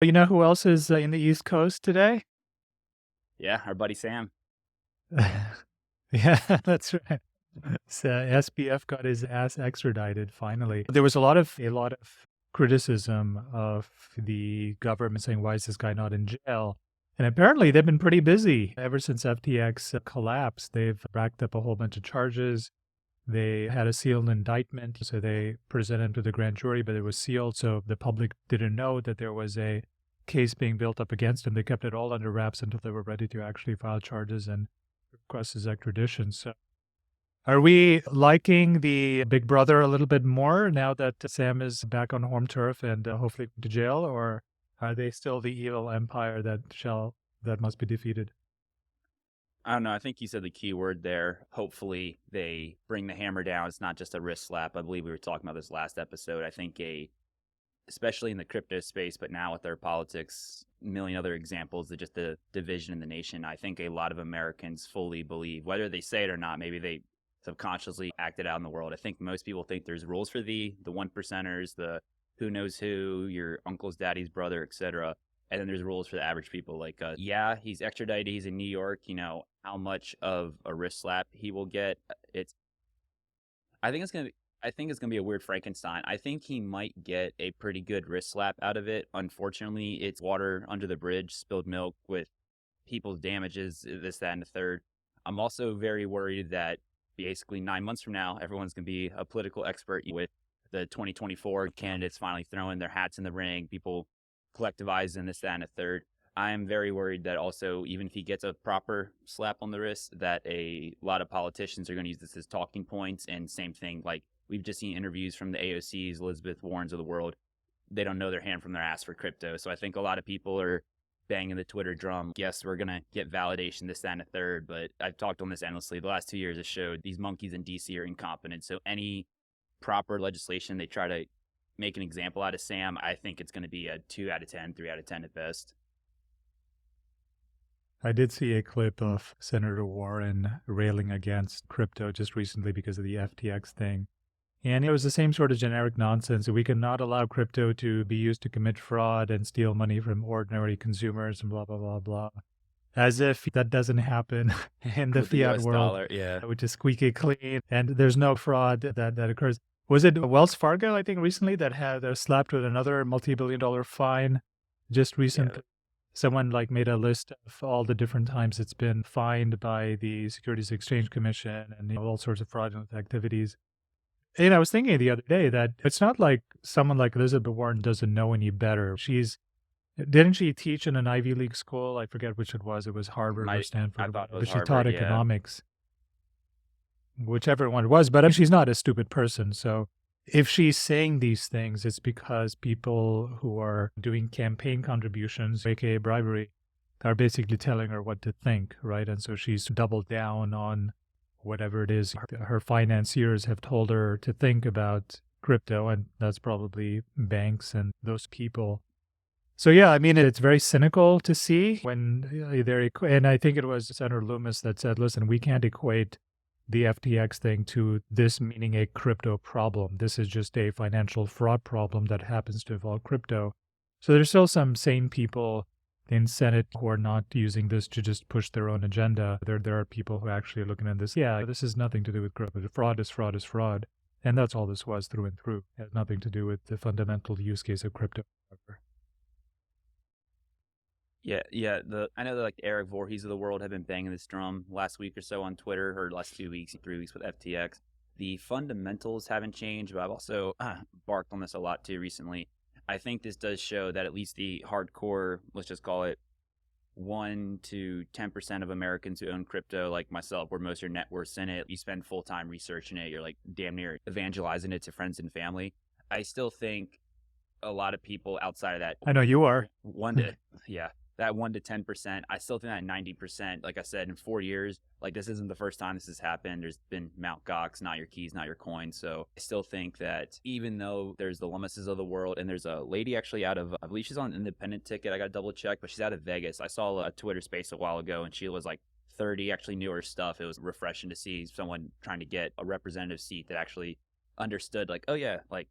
You know who else is in the East Coast today? Yeah, our buddy Sam. Yeah, that's right. So SBF got his ass extradited finally. There was a lot of criticism of the government saying, "Why is this guy not in jail?" And apparently, they've been pretty busy ever since FTX collapsed. They've racked up a whole bunch of charges. They had a sealed indictment, so they presented to the grand jury, but it was sealed, so the public didn't know that there was a case being built up against him. They kept it all under wraps until they were ready to actually file charges and request his extradition. So, are we liking the Big Brother a little bit more now that Sam is back on home turf and hopefully going to jail, or are they still the evil empire that must be defeated? I don't know. I think you said the key word there. Hopefully, they bring the hammer down. It's not just a wrist slap. I believe we were talking about this last episode. I think especially in the crypto space, but now with their politics, a million other examples of just the division in the nation. I think a lot of Americans fully believe, whether they say it or not, maybe they subconsciously act it out in the world. I think most people think there's rules for the one percenters, the who knows who, your uncle's daddy's brother, etc. And then there's rules for the average people. Like, yeah, he's extradited. He's in New York. How much of a wrist slap he will get. It's. I think it's gonna. I think it's gonna be a weird Frankenstein. I think he might get a pretty good wrist slap out of it. Unfortunately, it's water under the bridge, spilled milk with people's damages, this, that, and the third. I'm also very worried that basically 9 months from now, everyone's gonna be a political expert with the 2024 candidates finally throwing their hats in the ring. People collectivizing this, that, and the third. I am very worried that also, even if he gets a proper slap on the wrist, that a lot of politicians are going to use this as talking points. And same thing, like we've just seen interviews from the AOCs, Elizabeth Warrens of the world. They don't know their hand from their ass for crypto. So I think a lot of people are banging the Twitter drum. Yes, we're going to get validation, this, that, and a third. But I've talked on this endlessly. The last 2 years have showed these monkeys in DC are incompetent. So any proper legislation they try to make an example out of Sam, I think it's going to be a 2 out of 10, 3 out of 10 at best. I did see a clip of Senator Warren railing against crypto just recently because of the FTX thing. And it was the same sort of generic nonsense. We cannot allow crypto to be used to commit fraud and steal money from ordinary consumers and blah, blah, blah, blah. As if that doesn't happen in the With the fiat US world, dollar. Yeah. which is squeaky clean and there's no fraud that occurs. Was it Wells Fargo, I think, recently that had slapped with another multi-billion-dollar fine just Yeah. recently? Someone like made a list of all the different times it's been fined by the Securities Exchange Commission and all sorts of fraudulent activities. And I was thinking the other day that it's not like someone like Elizabeth Warren doesn't know any better. Didn't she teach in an Ivy League school? I forget which it was. It was Harvard or I Stanford or thought it whatever, was but she taught Harvard. Yeah. economics, whichever one it was. But I mean, she's not a stupid person. So if she's saying these things, it's because people who are doing campaign contributions, aka bribery, are basically telling her what to think, right? And so she's doubled down on whatever it is her financiers have told her to think about crypto, and that's probably banks and those people. So yeah, I mean, it's very cynical to see when and I think it was Senator Loomis that said, listen, we can't equate the FTX thing to this meaning a crypto problem. This is just a financial fraud problem that happens to involve crypto. So there's still some sane people in Senate who are not using this to just push their own agenda. There are people who actually are looking at this. Yeah, this has nothing to do with crypto. Fraud is fraud is fraud. And that's all this was through and through. It has nothing to do with the fundamental use case of crypto. Yeah, yeah. I know that like Eric Voorhees of the world have been banging this drum last week or so on Twitter, or last 2 weeks, 3 weeks with FTX. The fundamentals haven't changed, but I've also barked on this a lot too recently. I think this does show that at least the hardcore, let's just call it 1 to 10% of Americans who own crypto, like myself, where most of your net worth's in it, you spend full time researching it, you're like damn near evangelizing it to friends and family. I still think a lot of people outside of that I know you are. one to yeah, that 1 to 10%. I still think that 90%, like I said, in 4 years, like this isn't the first time this has happened. There's been Mount Gox, not your keys, not your coins. So I still think that even though there's the Lumises of the world, and there's a lady actually out of, I believe she's on an independent ticket. I got to double check, but she's out of Vegas. I saw a Twitter space a while ago, and she was like 30, actually knew her stuff. It was refreshing to see someone trying to get a representative seat that actually understood, like, oh yeah, like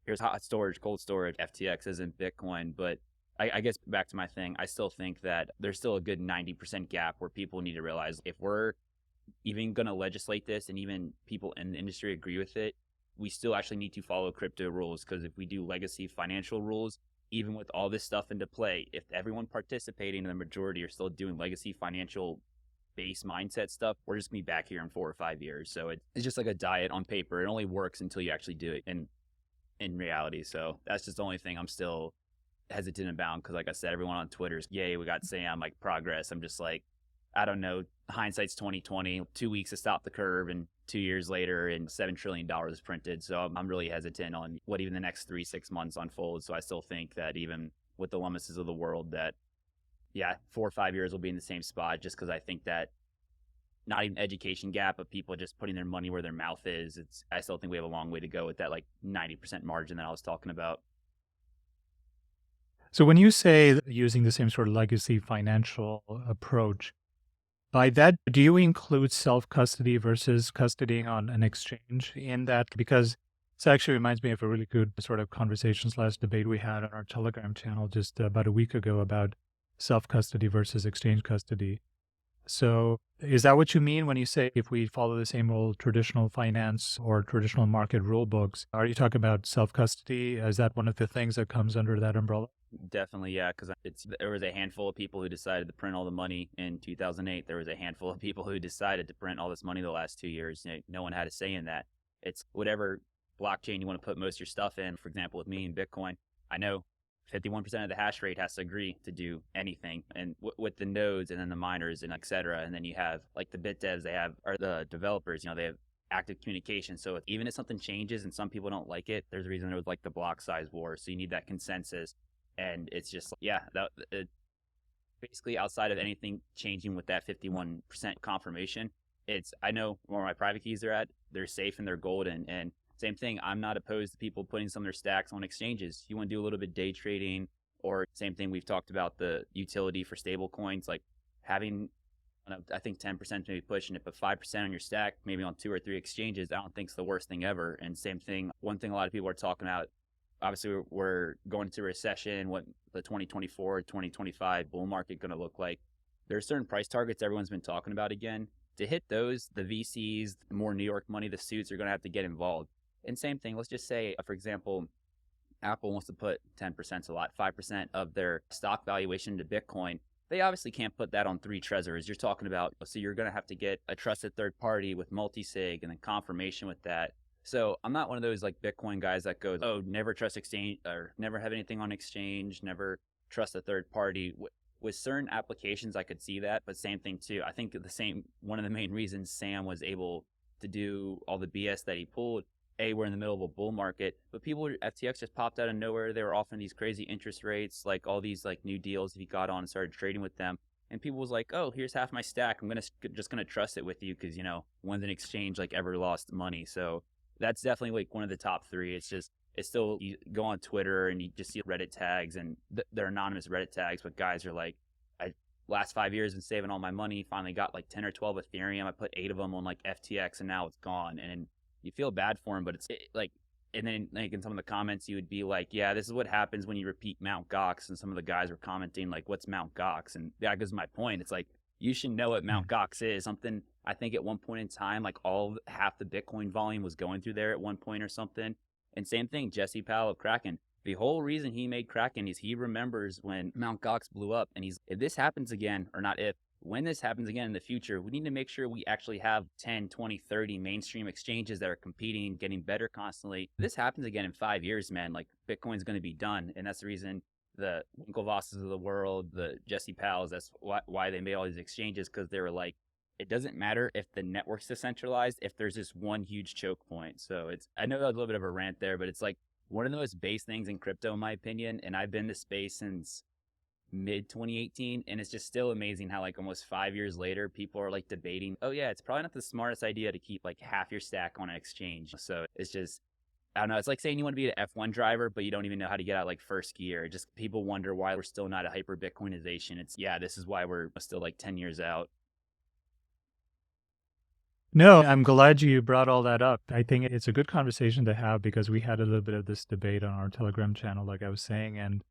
here's hot storage, cold storage. FTX isn't Bitcoin, but I guess back to my thing, I still think that there's still a good 90% gap where people need to realize if we're even going to legislate this and even people in the industry agree with it, we still actually need to follow crypto rules, because if we do legacy financial rules, even with all this stuff into play, if everyone participating in the majority are still doing legacy financial base mindset stuff, we're just going to be back here in 4 or 5 years. So it's just like a diet on paper. It only works until you actually do it in reality. So that's just the only thing I'm still hesitant about, because like I said, everyone on Twitter's, yay, we got Sam, like progress. I'm just like, I don't know, hindsight's 2020, 2 weeks to stop the curve, and 2 years later and $7 trillion is printed. So I'm really hesitant on what even the next 3-6 months unfolds. So I still think that even with the Lummises of the world, that 4 or 5 years will be in the same spot, just because I think that not even education gap, but people just putting their money where their mouth is. I still think we have a long way to go with that like 90% margin that I was talking about. So when you say using the same sort of legacy financial approach, by that, do you include self-custody versus custodying on an exchange in that? Because this actually reminds me of a really good sort of conversation/debate we had on our Telegram channel just about a week ago about self-custody versus exchange custody. So is that what you mean when you say if we follow the same old traditional finance or traditional market rule books? Are you talking about self-custody? Is that one of the things that comes under that umbrella? Definitely, yeah, because there was a handful of people who decided to print all the money in 2008. There was a handful of people who decided to print all this money the last 2 years. No one had a say in that. It's whatever blockchain you want to put most of your stuff in. For example, with me and Bitcoin, I know 51% of the hash rate has to agree to do anything, and with the nodes and then the miners and et cetera. And then you have like the bit devs, or the developers, they have active communication. So even if something changes and some people don't like it, there's a reason there was like the block size war. So you need that consensus. And it's just, basically outside of anything changing with that 51% confirmation, I know where my private keys are at, they're safe and they're golden. And same thing, I'm not opposed to people putting some of their stacks on exchanges. You want to do a little bit day trading, or same thing, we've talked about the utility for stable coins, like having, I think 10% maybe pushing it, but 5% on your stack, maybe on 2 or 3 exchanges, I don't think it's the worst thing ever. And same thing, one thing a lot of people are talking about, obviously we're going into recession, what the 2024, 2025 bull market going to look like. There are certain price targets everyone's been talking about again. To hit those, the VCs, the more New York money, the suits are going to have to get involved. And same thing, let's just say, for example, Apple wants to put 10%, a lot, 5% of their stock valuation into Bitcoin. They obviously can't put that on 3 Trezors. You're talking about, so you're going to have to get a trusted third party with multi-sig and then confirmation with that. So I'm not one of those like Bitcoin guys that goes, oh, never trust exchange or never have anything on exchange, never trust a third party. With certain applications, I could see that, but same thing too. I think one of the main reasons Sam was able to do all the BS that he pulled, we're in the middle of a bull market, but FTX just popped out of nowhere. They were offering these crazy interest rates, like all these like new deals if he got on and started trading with them. And people was like, oh, here's half my stack. I'm just gonna trust it with you because, when's an exchange like ever lost money? So that's definitely like one of the top 3. It's still, you go on Twitter and you just see Reddit tags, and they're anonymous Reddit tags, but guys are like, last 5 years been saving all my money, finally got like 10 or 12 Ethereum. I put 8 of them on like FTX and now it's gone. And you feel bad for him, but and then like in some of the comments you would be like, yeah, this is what happens when you repeat Mt. Gox. And some of the guys were commenting like, what's Mt. Gox? And that goes my point. It's like, you should know what Mt. Gox is. Something, I think at one point in time, like half the Bitcoin volume was going through there at one point or something. And same thing, Jesse Powell of Kraken. The whole reason he made Kraken is he remembers when Mt. Gox blew up. And if this happens again, or not if, when this happens again in the future, we need to make sure we actually have 10, 20, 30 mainstream exchanges that are competing, getting better constantly. If this happens again in 5 years, man, like Bitcoin's going to be done. And that's the reason the Winklevosses of the world, the Jesse Powells, that's why they made all these exchanges, because they were like, it doesn't matter if the network's decentralized if there's this one huge choke point. So I know that was a little bit of a rant there, but it's like one of the most base things in crypto, in my opinion. And I've been in this space since mid 2018, and it's just still amazing how like almost 5 years later, people are like debating, oh yeah, it's probably not the smartest idea to keep like half your stack on an exchange. So it's just, I don't know. It's like saying you want to be an F1 driver, but you don't even know how to get out like first gear. Just people wonder why we're still not a hyper Bitcoinization. This is why we're still like 10 years out. No, I'm glad you brought all that up. I think it's a good conversation to have because we had a little bit of this debate on our Telegram channel, like I was saying. And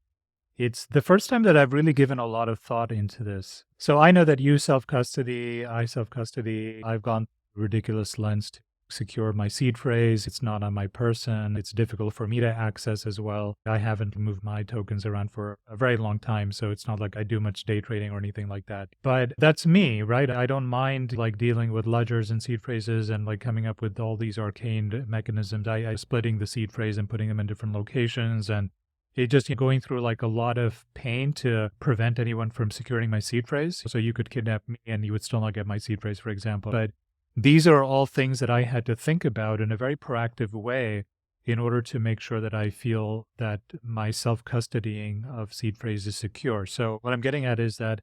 It's the first time that I've really given a lot of thought into this. So I know that you self-custody, I self-custody. I've gone ridiculous lengths to secure my seed phrase. It's not on my person. It's difficult for me to access as well. I haven't moved my tokens around for a very long time, so it's not like I do much day trading or anything like that. But that's me, right? I don't mind like dealing with ledgers and seed phrases and like coming up with all these arcane mechanisms. I splitting the seed phrase and putting them in different locations, and it just going through like a lot of pain to prevent anyone from securing my seed phrase. So you could kidnap me and you would still not get my seed phrase, for example. But these are all things that I had to think about in a very proactive way in order to make sure that I feel that my self-custodying of seed phrase is secure. So what I'm getting at is that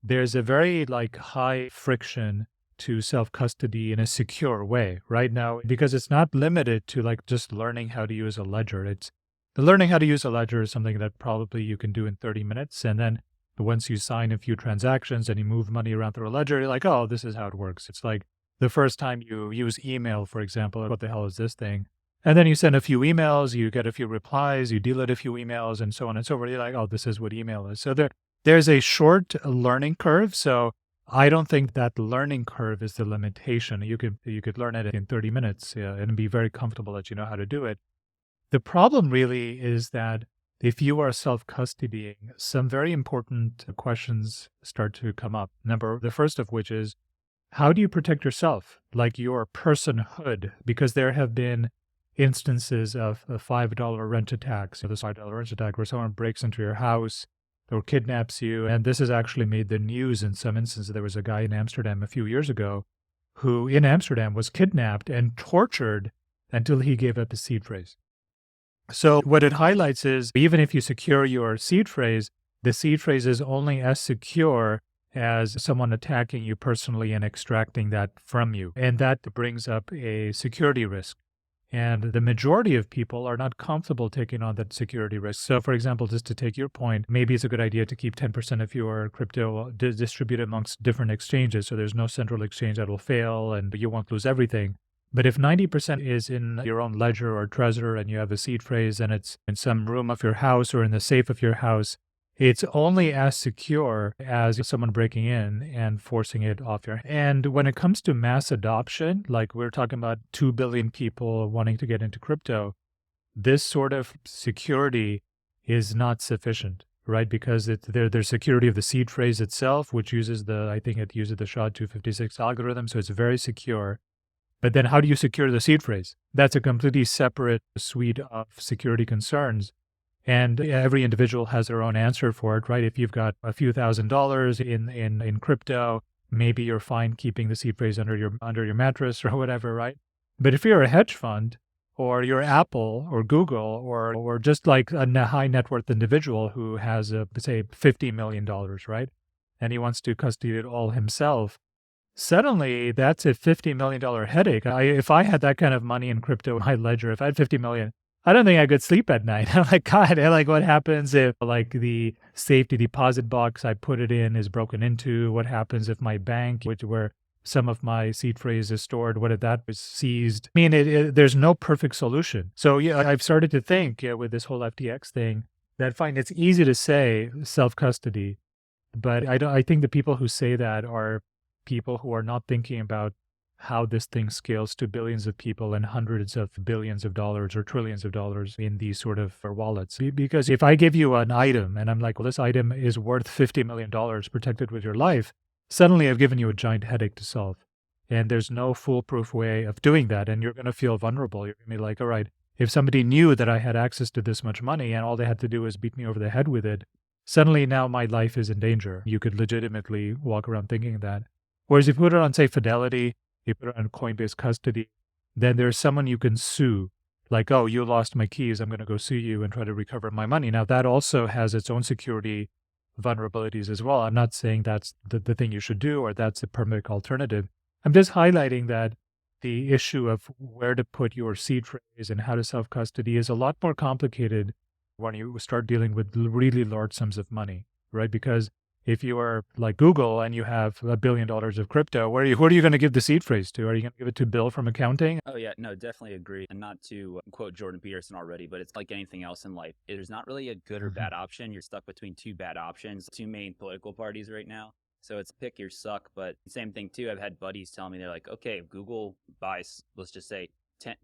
there's a very like high friction to self-custody in a secure way right now, because it's not limited to like just learning how to use a ledger. The learning how to use a ledger is something that probably you can do in 30 minutes. And then once you sign a few transactions and you move money around through a ledger, you're like, oh, this is how it works. It's like the first time you use email, for example, what the hell is this thing? And then you send a few emails, you get a few replies, you delete a few emails, and so on and so forth. You're like, oh, this is what email is. So there's a short learning curve. So I don't think that learning curve is the limitation. You could learn it in 30 minutes and be very comfortable that you know how to do it. The problem really is that if you are self-custodying, some very important questions start to come up. The first of which is, how do you protect yourself, like your personhood? Because there have been instances of a $5 rent attack, so this $5 rent attack where someone breaks into your house or kidnaps you. And this has actually made the news in some instances. There was a guy in Amsterdam a few years ago who in Amsterdam was kidnapped and tortured until he gave up his seed phrase. So what it highlights is even if you secure your seed phrase, the seed phrase is only as secure as someone attacking you personally and extracting that from you. And that brings up a security risk. And the majority of people are not comfortable taking on that security risk. So for example, just to take your point, maybe it's a good idea to keep 10% of your crypto distributed amongst different exchanges. So there's no central exchange that will fail and you won't lose everything. But if 90% is in your own ledger or Trezor and you have a seed phrase and it's in some room of your house or in the safe of your house, it's only as secure as someone breaking in and forcing it off your. And when it comes to mass adoption, like we're talking about 2 billion people wanting to get into crypto, this sort of security is not sufficient, right? Because there's security of the seed phrase itself, which uses the SHA-256 algorithm. So it's very secure. But then how do you secure the seed phrase? That's a completely separate suite of security concerns. And every individual has their own answer for it, right? If you've got a few $1,000s in crypto, maybe you're fine keeping the seed phrase under your mattress or whatever, right? But if you're a hedge fund or you're Apple or Google or just like a high net worth individual who has say $50 million, right? And he wants to custody it all himself. Suddenly, that's a $50 million headache. If I had that kind of money in crypto in my ledger, if I had 50 million, I don't think I could sleep at night. I'm like, God, like what happens if like the safety deposit box I put it in is broken into? What happens if my bank, where some of my seed phrase is stored, what if that was seized? I mean, there's no perfect solution. So yeah, I've started to think with this whole FTX thing that fine, it's easy to say self-custody, but I think the people who say that are people who are not thinking about how this thing scales to billions of people and hundreds of billions of dollars or trillions of dollars in these sort of wallets. Because if I give you an item and I'm like, well, this item is worth $50 million protected with your life, suddenly I've given you a giant headache to solve. And there's no foolproof way of doing that. And you're going to feel vulnerable. You're going to be like, all right, if somebody knew that I had access to this much money and all they had to do was beat me over the head with it, suddenly now my life is in danger. You could legitimately walk around thinking that. Whereas if you put it on, say, Fidelity, you put it on Coinbase custody, then there's someone you can sue. Like, oh, you lost my keys, I'm going to go sue you and try to recover my money. Now, that also has its own security vulnerabilities as well. I'm not saying that's the thing you should do or that's a permanent alternative. I'm just highlighting that the issue of where to put your seed phrase and how to self-custody is a lot more complicated when you start dealing with really large sums of money, right? Because If you are like Google and you have $1 billion of crypto, who are you going to give the seed phrase to? Are you going to give it to Bill from accounting? Oh yeah, no, definitely agree. And not to quote Jordan Peterson already, but it's like anything else in life. There's not really a good or bad option. You're stuck between two bad options, two main political parties right now. So it's pick your suck. But same thing too. I've had buddies tell me, they're like, okay, if Google buys, let's just say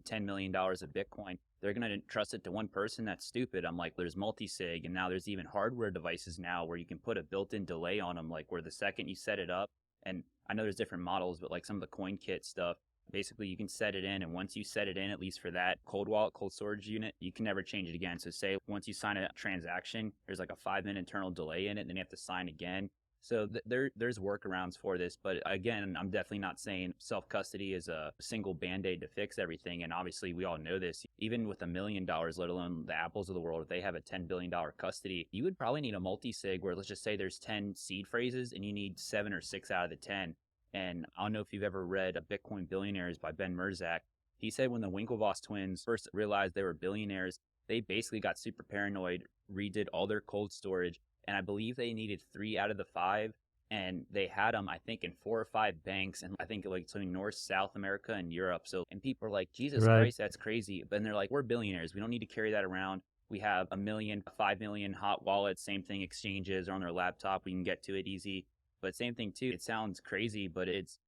$10 million of Bitcoin, they're going to trust it to one person. That's stupid. I'm like, there's multi-sig, and now there's even hardware devices now where you can put a built-in delay on them, like where the second you set it up, and I know there's different models, but like some of the CoinKit stuff, basically you can set it in, and once you set it in, at least for that cold wallet, cold storage unit, you can never change it again. So say once you sign a transaction, there's like a 5-minute internal delay in it, and then you have to sign again. So there's workarounds for this, but again, I'm definitely not saying self-custody is a single band-aid to fix everything. And obviously, we all know this. Even with $1 million, let alone the Apples of the world, if they have a $10 billion custody, you would probably need a multi-sig where, let's just say there's 10 seed phrases and you need 7 or 6 out of the 10. And I don't know if you've ever read Bitcoin Billionaires by Ben Merzak. He said when the Winklevoss twins first realized they were billionaires, they basically got super paranoid, redid all their cold storage, and I believe they needed 3 out of the 5, and they had them, I think, in 4 or 5 banks, and I think like something North, South America, and Europe. So, and people are like, Jesus Christ, that's crazy. But then they're like, we're billionaires. We don't need to carry that around. We have 1 million, 5 million hot wallets, same thing, exchanges or on their laptop. We can get to it easy. But same thing too, it sounds crazy, but it's,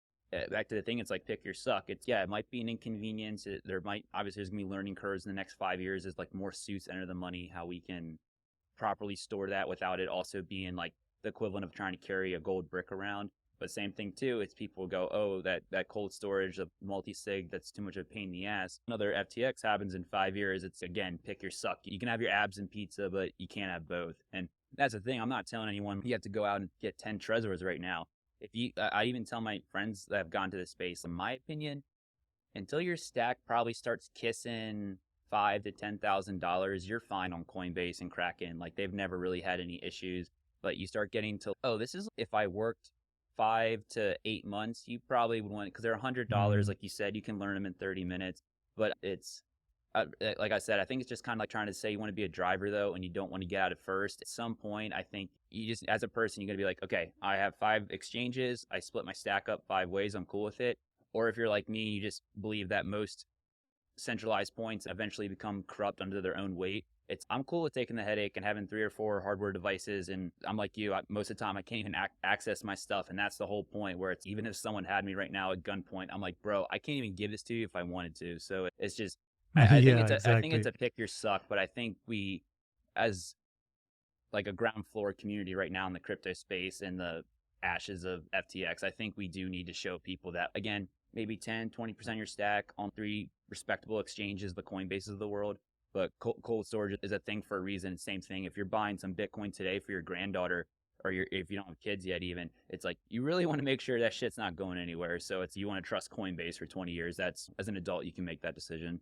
back to the thing, it's like pick your suck. It's, yeah, it might be an inconvenience. There might, obviously there's gonna be learning curves in the next 5 years as like more suits enter the money, how we can properly store that without it also being like the equivalent of trying to carry a gold brick around. But same thing too, it's people go, oh, that cold storage of multi-sig, that's too much of a pain in the ass. Another FTX happens in 5 years. It's, again, pick your suck. You can have your abs and pizza, but you can't have both. And that's the thing. I'm not telling anyone you have to go out and get 10 Trezors right now. If you, I even tell my friends that have gone to this space, in my opinion, until your stack probably starts kissing $5,000 to $10,000, you're fine on Coinbase and Kraken. Like, they've never really had any issues. But you start getting to, oh, this is, if I worked 5 to 8 months, you probably would want, because they're $100. Like you said, you can learn them in 30 minutes. But it's, like I said, I think it's just kind of like trying to say you want to be a driver, though, and you don't want to get out at first. At some point, I think you just, as a person, you're going to be like, okay, I have 5 exchanges. I split my stack up 5 ways. I'm cool with it. Or if you're like me, you just believe that most centralized points eventually become corrupt under their own weight. I'm cool with taking the headache and having 3 or 4 hardware devices. And I'm like you, most of the time I can't even access my stuff. And that's the whole point, where it's, even if someone had me right now at gunpoint, I'm like, bro, I can't even give this to you if I wanted to. So it's just, I think it's a pick your suck. But I think we, as like a ground floor community right now in the crypto space and the ashes of FTX, I think we do need to show people that, again, maybe 10, 20% of your stack on 3 respectable exchanges, the Coinbases of the world. But cold storage is a thing for a reason. Same thing. If you're buying some Bitcoin today for your granddaughter, or if you don't have kids yet, even, it's like, you really want to make sure that shit's not going anywhere. So it's, you want to trust Coinbase for 20 years. That's, as an adult, you can make that decision.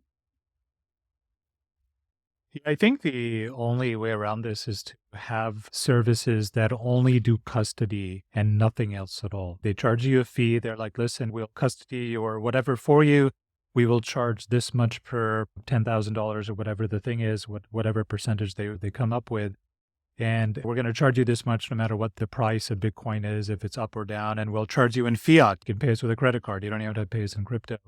I think the only way around this is to have services that only do custody and nothing else at all. They charge you a fee. They're like, listen, we'll custody or whatever for you. We will charge this much per $10,000 or whatever the thing is, whatever percentage they come up with. And we're going to charge you this much no matter what the price of Bitcoin is, if it's up or down. And we'll charge you in fiat. You can pay us with a credit card. You don't even have to pay us in crypto.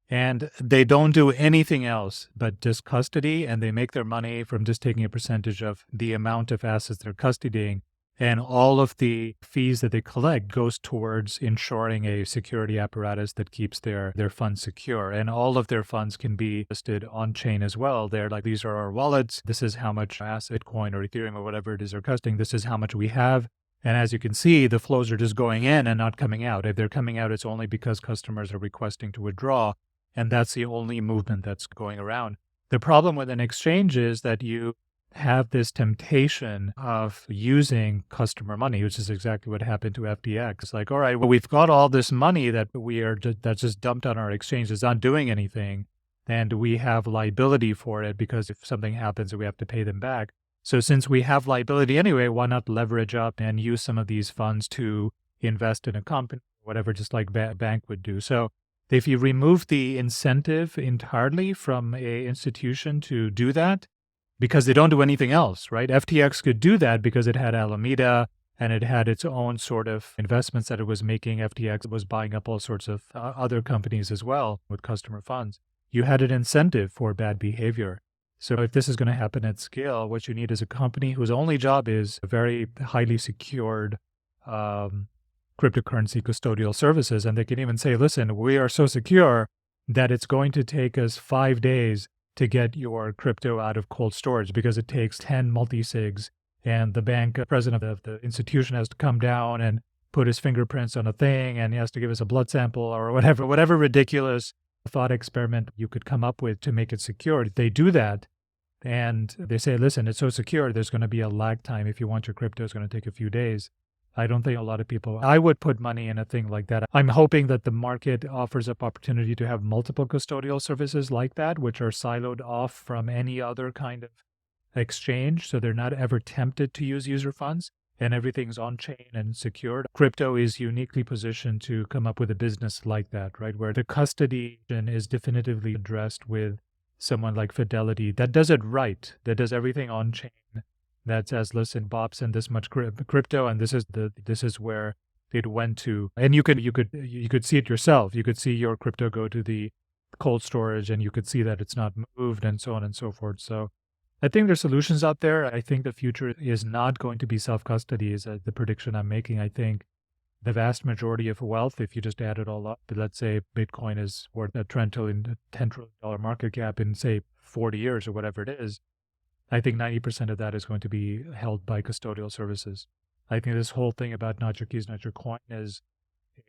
And they don't do anything else but just custody, and they make their money from just taking a percentage of the amount of assets they're custodying. And all of the fees that they collect goes towards ensuring a security apparatus that keeps their funds secure. And all of their funds can be listed on chain as well. They're like, these are our wallets. This is how much asset, Bitcoin or Ethereum or whatever it is they're custodying. This is how much we have. And as you can see, the flows are just going in and not coming out. If they're coming out, it's only because customers are requesting to withdraw. And that's the only movement that's going around. The problem with an exchange is that you have this temptation of using customer money, which is exactly what happened to FTX. It's like, all right, well, we've got all this money that that's just dumped on our exchange. It's not doing anything. And we have liability for it because if something happens, we have to pay them back. So since we have liability anyway, why not leverage up and use some of these funds to invest in a company, whatever, just like a bank would do. So if you remove the incentive entirely from a institution to do that, because they don't do anything else, right? FTX could do that because it had Alameda and it had its own sort of investments that it was making. FTX was buying up all sorts of other companies as well with customer funds. You had an incentive for bad behavior. So if this is going to happen at scale, what you need is a company whose only job is a very highly secured cryptocurrency custodial services. And they can even say, listen, we are so secure that it's going to take us 5 days to get your crypto out of cold storage because it takes 10 multi-sigs, and the bank president of the institution has to come down and put his fingerprints on a thing, and he has to give us a blood sample or whatever ridiculous thought experiment you could come up with to make it secure. They do that, and they say, listen, it's so secure, there's going to be a lag time. If you want your crypto, it's going to take a few days. I don't think a lot of people, I would put money in a thing like that. I'm hoping that the market offers up opportunity to have multiple custodial services like that, which are siloed off from any other kind of exchange. So they're not ever tempted to use user funds, and everything's on chain and secured. Crypto is uniquely positioned to come up with a business like that, right? Where the custody is definitively addressed with someone like Fidelity that does it right, that does everything on chain. That says, listen, Bob sent this much crypto, and this is where it went to. And you could see it yourself. You could see your crypto go to the cold storage, and you could see that it's not moved, and so on and so forth. So I think there's solutions out there. I think the future is not going to be self-custody, is the prediction I'm making. I think the vast majority of wealth, if you just add it all up, let's say Bitcoin is worth a $10 trillion market cap in, say, 40 years or whatever it is, I think 90% of that is going to be held by custodial services. I think this whole thing about not your keys, not your coin is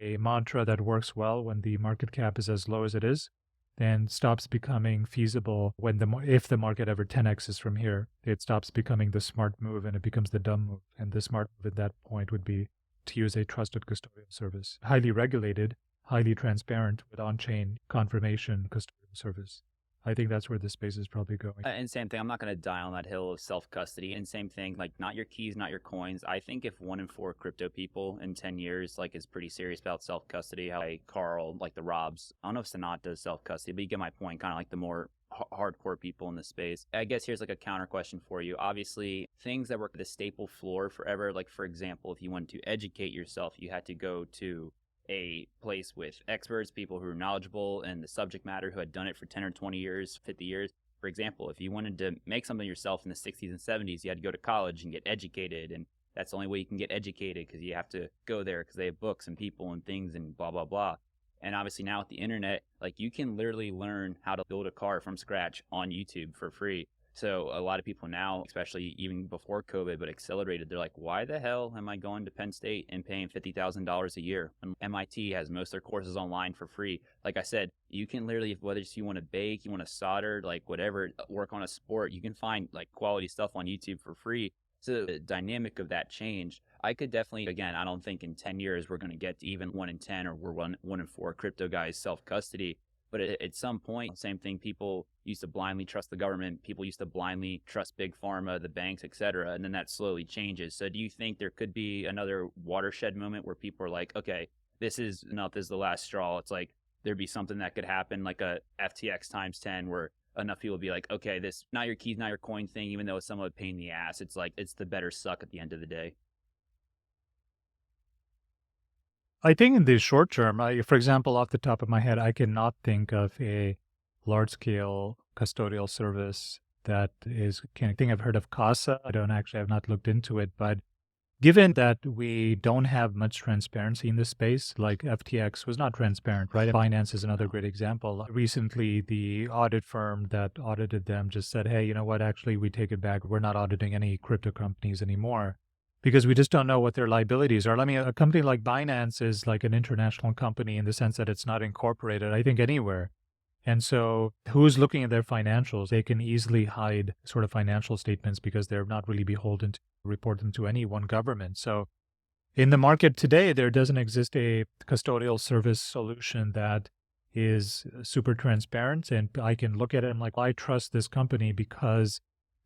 a mantra that works well when the market cap is as low as it is, and stops becoming feasible when if the market ever 10x's from here. It stops becoming the smart move and it becomes the dumb move. And the smart move at that point would be to use a trusted custodial service, highly regulated, highly transparent, with on-chain confirmation custodial service. I think that's where the space is probably going. And same thing, I'm not going to die on that hill of self-custody. And same thing, like not your keys, not your coins. I think if 1 in 4 crypto people in 10 years like is pretty serious about self-custody, how like Carl, like the Robs, I don't know if Sanat does self-custody, but you get my point, kind of like the more hardcore people in the space. I guess here's like a counter question for you. Obviously, things that were the staple floor forever, like for example, if you wanted to educate yourself, you had to go to a place with experts, people who are knowledgeable in the subject matter, who had done it for 10 or 20 years, 50 years. For example, if you wanted to make something yourself in the 60s and 70s, you had to go to college and get educated. And that's the only way you can get educated, because you have to go there because they have books and people and things and blah, blah, blah. And obviously now with the internet, like you can literally learn how to build a car from scratch on YouTube for free. So a lot of people now, especially even before COVID, but accelerated, they're like, why the hell am I going to Penn State and paying $50,000 a year? And MIT has most of their courses online for free. Like I said, you can literally, whether it's you want to bake, you want to solder, like whatever, work on a sport, you can find like quality stuff on YouTube for free. So the dynamic of that changed. I could definitely, again, I don't think in 10 years we're going to get to even 1 in 10 or we're 1 in 4 crypto guys self-custody. But at some point, same thing, people used to blindly trust the government. People used to blindly trust big pharma, the banks, et cetera. And then that slowly changes. So do you think there could be another watershed moment where people are like, okay, this is the last straw? It's like there'd be something that could happen, like a FTX times 10, where enough people would be like, okay, this not your keys, not your coin thing, even though it's somewhat a pain in the ass, it's like it's the better suck at the end of the day. I think in the short term, for example, off the top of my head, I cannot think of a large-scale custodial service that is. I think I've heard of Casa. I've not looked into it, but given that we don't have much transparency in this space, like FTX was not transparent, right? Binance is another great example. Recently, the audit firm that audited them just said, hey, you know what? Actually, we take it back. We're not auditing any crypto companies anymore, because we just don't know what their liabilities are. I mean, a company like Binance is like an international company in the sense that it's not incorporated, I think, anywhere. And so who's looking at their financials? They can easily hide sort of financial statements because they're not really beholden to report them to any one government. So in the market today, there doesn't exist a custodial service solution that is super transparent. And I can look at it and I'm like, well, I trust this company because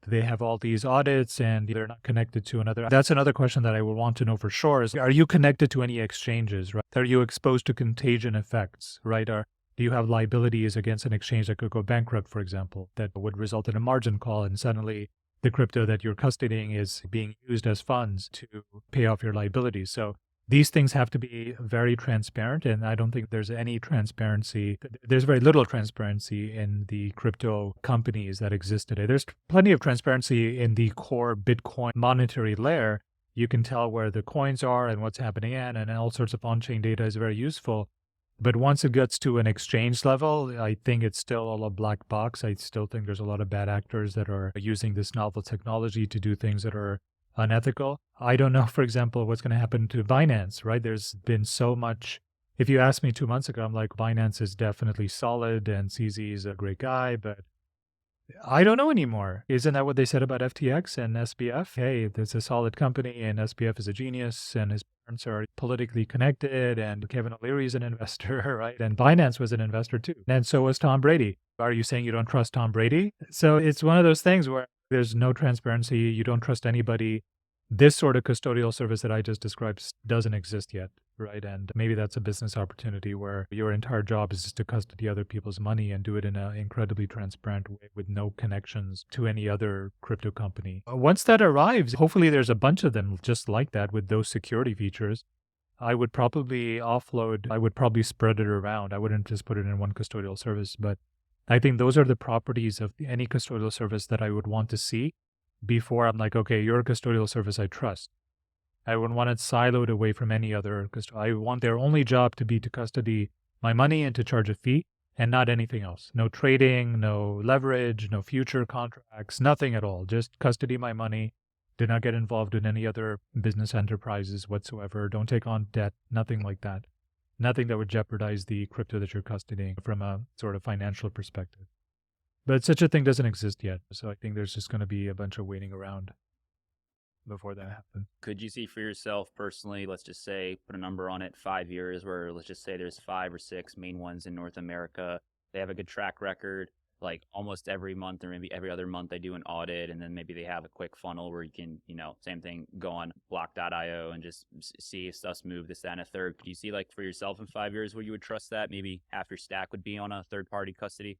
they have all these audits and they're not connected to another. That's another question that I would want to know for sure is, are you connected to any exchanges, right? Are you exposed to contagion effects, right? Do you have liabilities against an exchange that could go bankrupt, for example, that would result in a margin call and suddenly the crypto that you're custodying is being used as funds to pay off your liabilities. So these things have to be very transparent, and I don't think there's any transparency. There's very little transparency in the crypto companies that exist today. There's plenty of transparency in the core Bitcoin monetary layer. You can tell where the coins are and what's happening in, and all sorts of on-chain data is very useful. But once it gets to an exchange level, I think it's still all a black box. I still think there's a lot of bad actors that are using this novel technology to do things that are unethical. I don't know, for example, what's going to happen to Binance, right? There's been so much. If you asked me 2 months ago, I'm like, Binance is definitely solid and CZ is a great guy, but I don't know anymore. Isn't that what they said about FTX and SBF? Hey, there's a solid company and SBF is a genius and his parents are politically connected and Kevin O'Leary is an investor, right? And Binance was an investor too. And so was Tom Brady. Are you saying you don't trust Tom Brady? So it's one of those things where there's no transparency. You don't trust anybody. This sort of custodial service that I just described doesn't exist yet, right? And maybe that's a business opportunity where your entire job is just to custody other people's money and do it in an incredibly transparent way with no connections to any other crypto company. Once that arrives, hopefully there's a bunch of them just like that with those security features. I would probably spread it around. I wouldn't just put it in one custodial service, but I think those are the properties of any custodial service that I would want to see before I'm like, okay, you're a custodial service I trust. I would want it siloed away from any other I want their only job to be to custody my money and to charge a fee and not anything else. No trading, no leverage, no future contracts, nothing at all. Just custody my money. Do not get involved in any other business enterprises whatsoever. Don't take on debt, nothing like that. Nothing that would jeopardize the crypto that you're custodying from a sort of financial perspective. But such a thing doesn't exist yet. So I think there's just going to be a bunch of waiting around before that happens. Could you see for yourself personally, let's just say, put a number on it, 5 years, where let's just say there's 5 or 6 main ones in North America. They have a good track record. Like almost every month or maybe every other month they do an audit, and then maybe they have a quick funnel where you can, same thing, go on block.io and just see if stuff's moved, this, that, and a third. Could you see like for yourself in 5 years where you would trust that maybe half your stack would be on a third-party custody?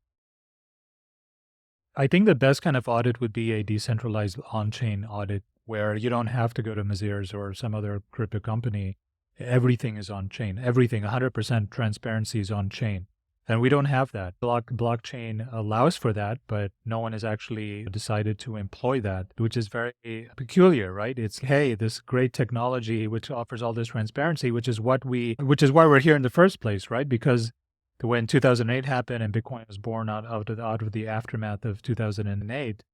I think the best kind of audit would be a decentralized on-chain audit where you don't have to go to Mazars or some other crypto company. Everything is on-chain. Everything, 100% transparency is on-chain. And we don't have that. Blockchain allows for that, but no one has actually decided to employ that, which is very peculiar, right? It's, hey, this great technology which offers all this transparency, which is why we're here in the first place, right? Because when 2008 happened and Bitcoin was born out of the aftermath of 2008,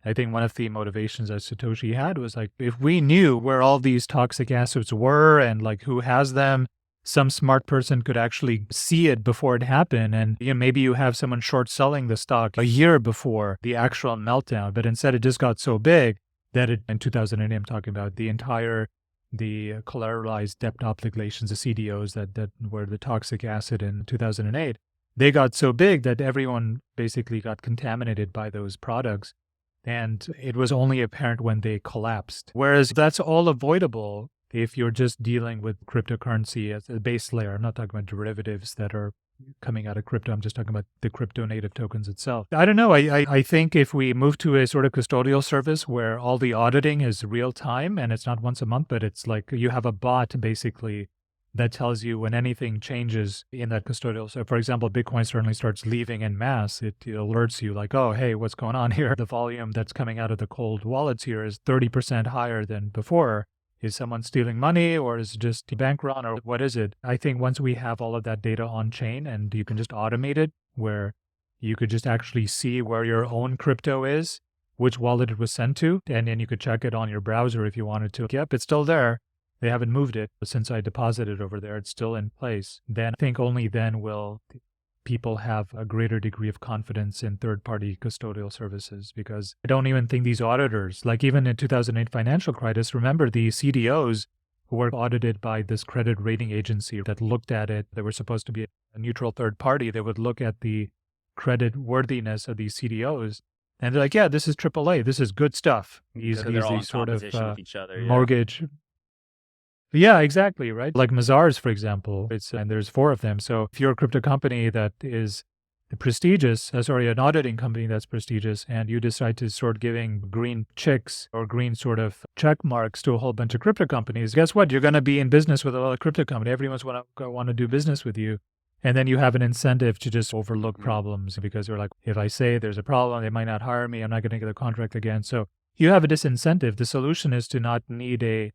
I think one of the motivations that Satoshi had was like, if we knew where all these toxic assets were and like who has them, some smart person could actually see it before it happened. And maybe you have someone short selling the stock a year before the actual meltdown, but instead it just got so big that in 2008, I'm talking about the collateralized debt obligations, the CDOs that were the toxic asset in 2008, they got so big that everyone basically got contaminated by those products. And it was only apparent when they collapsed. Whereas that's all avoidable if you're just dealing with cryptocurrency as a base layer. I'm not talking about derivatives that are coming out of crypto. I'm just talking about the crypto native tokens itself. I don't know. I think if we move to a sort of custodial service where all the auditing is real time and it's not once a month, but it's like you have a bot basically that tells you when anything changes in that custodial. So for example, Bitcoin certainly starts leaving en masse. It alerts you like, oh, hey, what's going on here? The volume that's coming out of the cold wallets here is 30% higher than before. Is someone stealing money or is it just a bank run or what is it? I think once we have all of that data on chain and you can just automate it where you could just actually see where your own crypto is, which wallet it was sent to, and then you could check it on your browser if you wanted to. Yep, it's still there. They haven't moved it since I deposited over there. It's still in place. Then I think only then will people have a greater degree of confidence in third-party custodial services, because I don't even think these auditors, like even in 2008 financial crisis, remember the CDOs who were audited by this credit rating agency that looked at it. They were supposed to be a neutral third party. They would look at the credit worthiness of these CDOs. And they're like, yeah, this is AAA. This is good stuff. He's these sort of with each other, mortgage. Yeah, exactly, right? Like Mazars, for example, and there's 4 of them. So if you're a crypto company that an auditing company that's prestigious, and you decide to start giving green checks or green sort of check marks to a whole bunch of crypto companies, guess what? You're going to be in business with a lot of crypto companies. Everyone's want to do business with you. And then you have an incentive to just overlook problems because you're like, if I say there's a problem, they might not hire me. I'm not going to get a contract again. So you have a disincentive. The solution is to not need a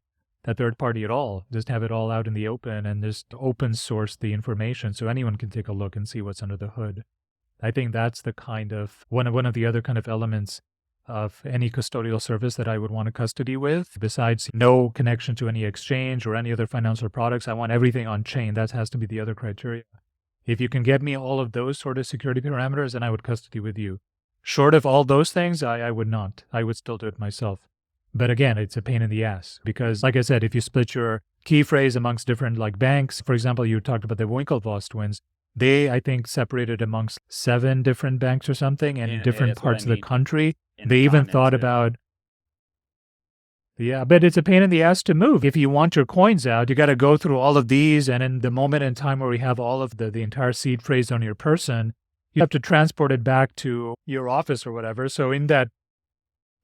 third party at all. Just have it all out in the open and just open source the information so anyone can take a look and see what's under the hood. I think that's the kind of one of the other kind of elements of any custodial service that I would want a custody with. Besides no connection to any exchange or any other financial products, I want everything on chain. That has to be the other criteria. If you can get me all of those sort of security parameters, then I would custody with you. Short of all those things, I would not. I would still do it myself. But again, it's a pain in the ass because, like I said, if you split your key phrase amongst different banks, for example, you talked about the Winklevoss twins, they, I think, separated amongst 7 different banks or something and in different parts of the country. They even thought about, but it's a pain in the ass to move. If you want your coins out, you got to go through all of these. And in the moment in time where we have all of the entire seed phrase on your person, you have to transport it back to your office or whatever. So in that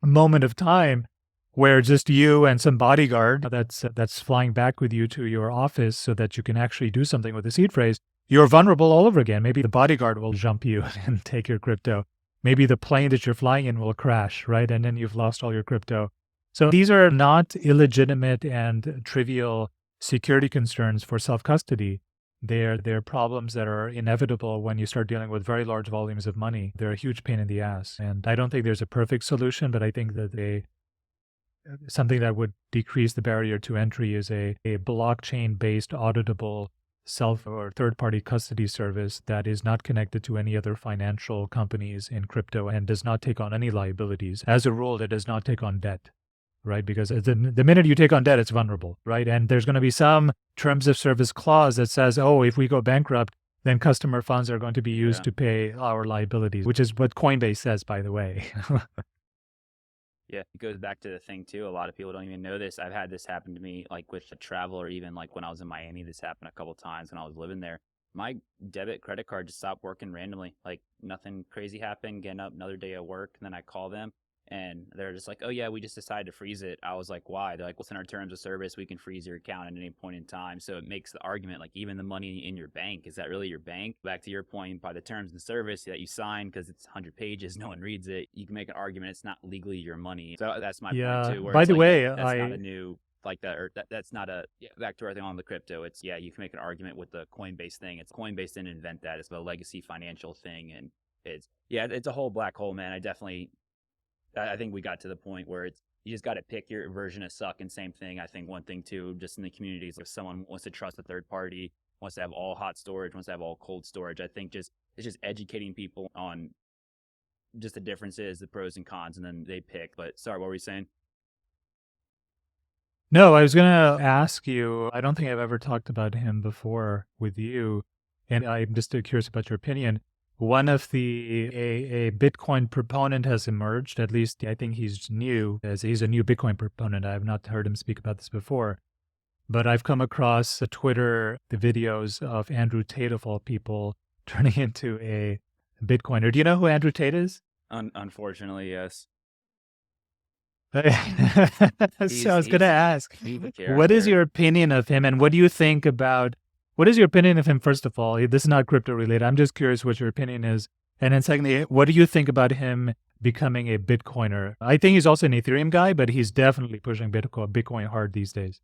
moment of time where just you and some bodyguard that's flying back with you to your office so that you can actually do something with the seed phrase, you're vulnerable all over again. Maybe the bodyguard will jump you and take your crypto. Maybe the plane that you're flying in will crash, right? And then you've lost all your crypto. So these are not illegitimate and trivial security concerns for self-custody. They're problems that are inevitable when you start dealing with very large volumes of money. They're a huge pain in the ass. And I don't think there's a perfect solution, but I think that something that would decrease the barrier to entry is a blockchain-based auditable self or third-party custody service that is not connected to any other financial companies in crypto and does not take on any liabilities. As a rule, it does not take on debt, right? Because the minute you take on debt, it's vulnerable, right? And there's going to be some terms of service clause that says, oh, if we go bankrupt, then customer funds are going to be used to pay our liabilities, which is what Coinbase says, by the way. Yeah, it goes back to the thing too. A lot of people don't even know this. I've had this happen to me, like with travel, or even like when I was in Miami. This happened a couple times when I was living there. My debit credit card just stopped working randomly. Like nothing crazy happened. Getting up another day at work, and then I call them, and they're just like, "Oh yeah, we just decided to freeze it." I was like, "Why?" They're like, "What's in our terms of service? We can freeze your account at any point in time." So it makes the argument like even the money in your bank, is that really your bank? Back to your point, by the terms of service that you sign, because it's 100 pages, no one reads it. You can make an argument it's not legally your money. So that's my point too. Where by the way, that's not a new like that, or that's not a back to our thing on the crypto. It's you can make an argument with the Coinbase thing. It's Coinbase didn't invent that. It's a legacy financial thing, and it's a whole black hole, man. I think we got to the point where you just got to pick your version of suck. And same thing, I think one thing too, just in the communities, if someone wants to trust a third party, wants to have all hot storage, wants to have all cold storage, I think it's just educating people on just the differences, the pros and cons, and then they pick. But sorry, what were you saying? No, I was going to ask you, I don't think I've ever talked about him before with you, and I'm just curious about your opinion. One of a Bitcoin proponent has emerged, at least I think he's new, as he's a new Bitcoin proponent. I have not heard him speak about this before, but I've come across the videos of Andrew Tate, of all people, turning into a Bitcoiner. Do you know who Andrew Tate is? Unfortunately, yes. So I was going to ask, what is your opinion of him, and what do you think about... What is your opinion of him, first of all? This is not crypto related. I'm just curious what your opinion is. And then secondly, what do you think about him becoming a Bitcoiner? I think he's also an Ethereum guy, but he's definitely pushing Bitcoin hard these days.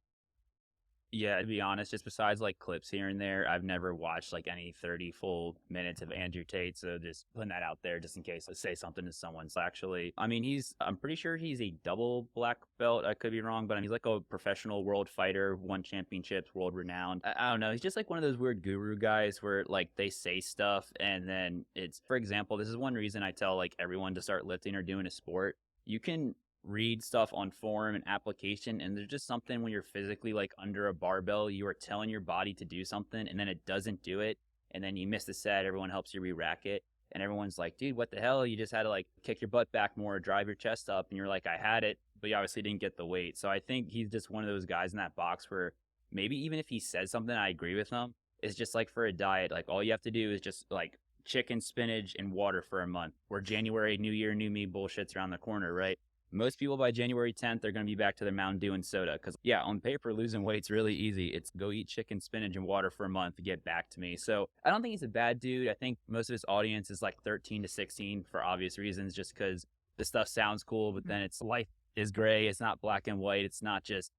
Yeah, to be honest, just besides like clips here and there, I've never watched like any 30 full minutes of Andrew Tate. So just putting that out there just in case I say something to someone. So actually, I mean, I'm pretty sure he's a double black belt. I could be wrong, but he's like a professional world fighter, won championships, world renowned. I don't know. He's just like one of those weird guru guys where like they say stuff and then it's, for example, this is one reason I tell like everyone to start lifting or doing a sport. You can read stuff on forum and application, and there's just something when you're physically like under a barbell, you are telling your body to do something and then it doesn't do it, and then you miss the set, everyone helps you re-rack it, and everyone's like, dude, what the hell, you just had to like kick your butt back more, drive your chest up, and you're like, I had it, but you obviously didn't get the weight. So I think he's just one of those guys in that box where maybe even if he says something I agree with him, it's just like for a diet, like all you have to do is just like chicken, spinach, and water for a month. Where January, New Year, New Me bullshit's around the corner, right? Most people by January 10th are going to be back to their Mountain Dew and soda. Because, yeah, on paper, losing weight's really easy. It's go eat chicken, spinach, and water for a month to get back to me. So I don't think he's a bad dude. I think most of his audience is like 13 to 16 for obvious reasons, just because the stuff sounds cool, but then it's life is gray. It's not black and white. It's not just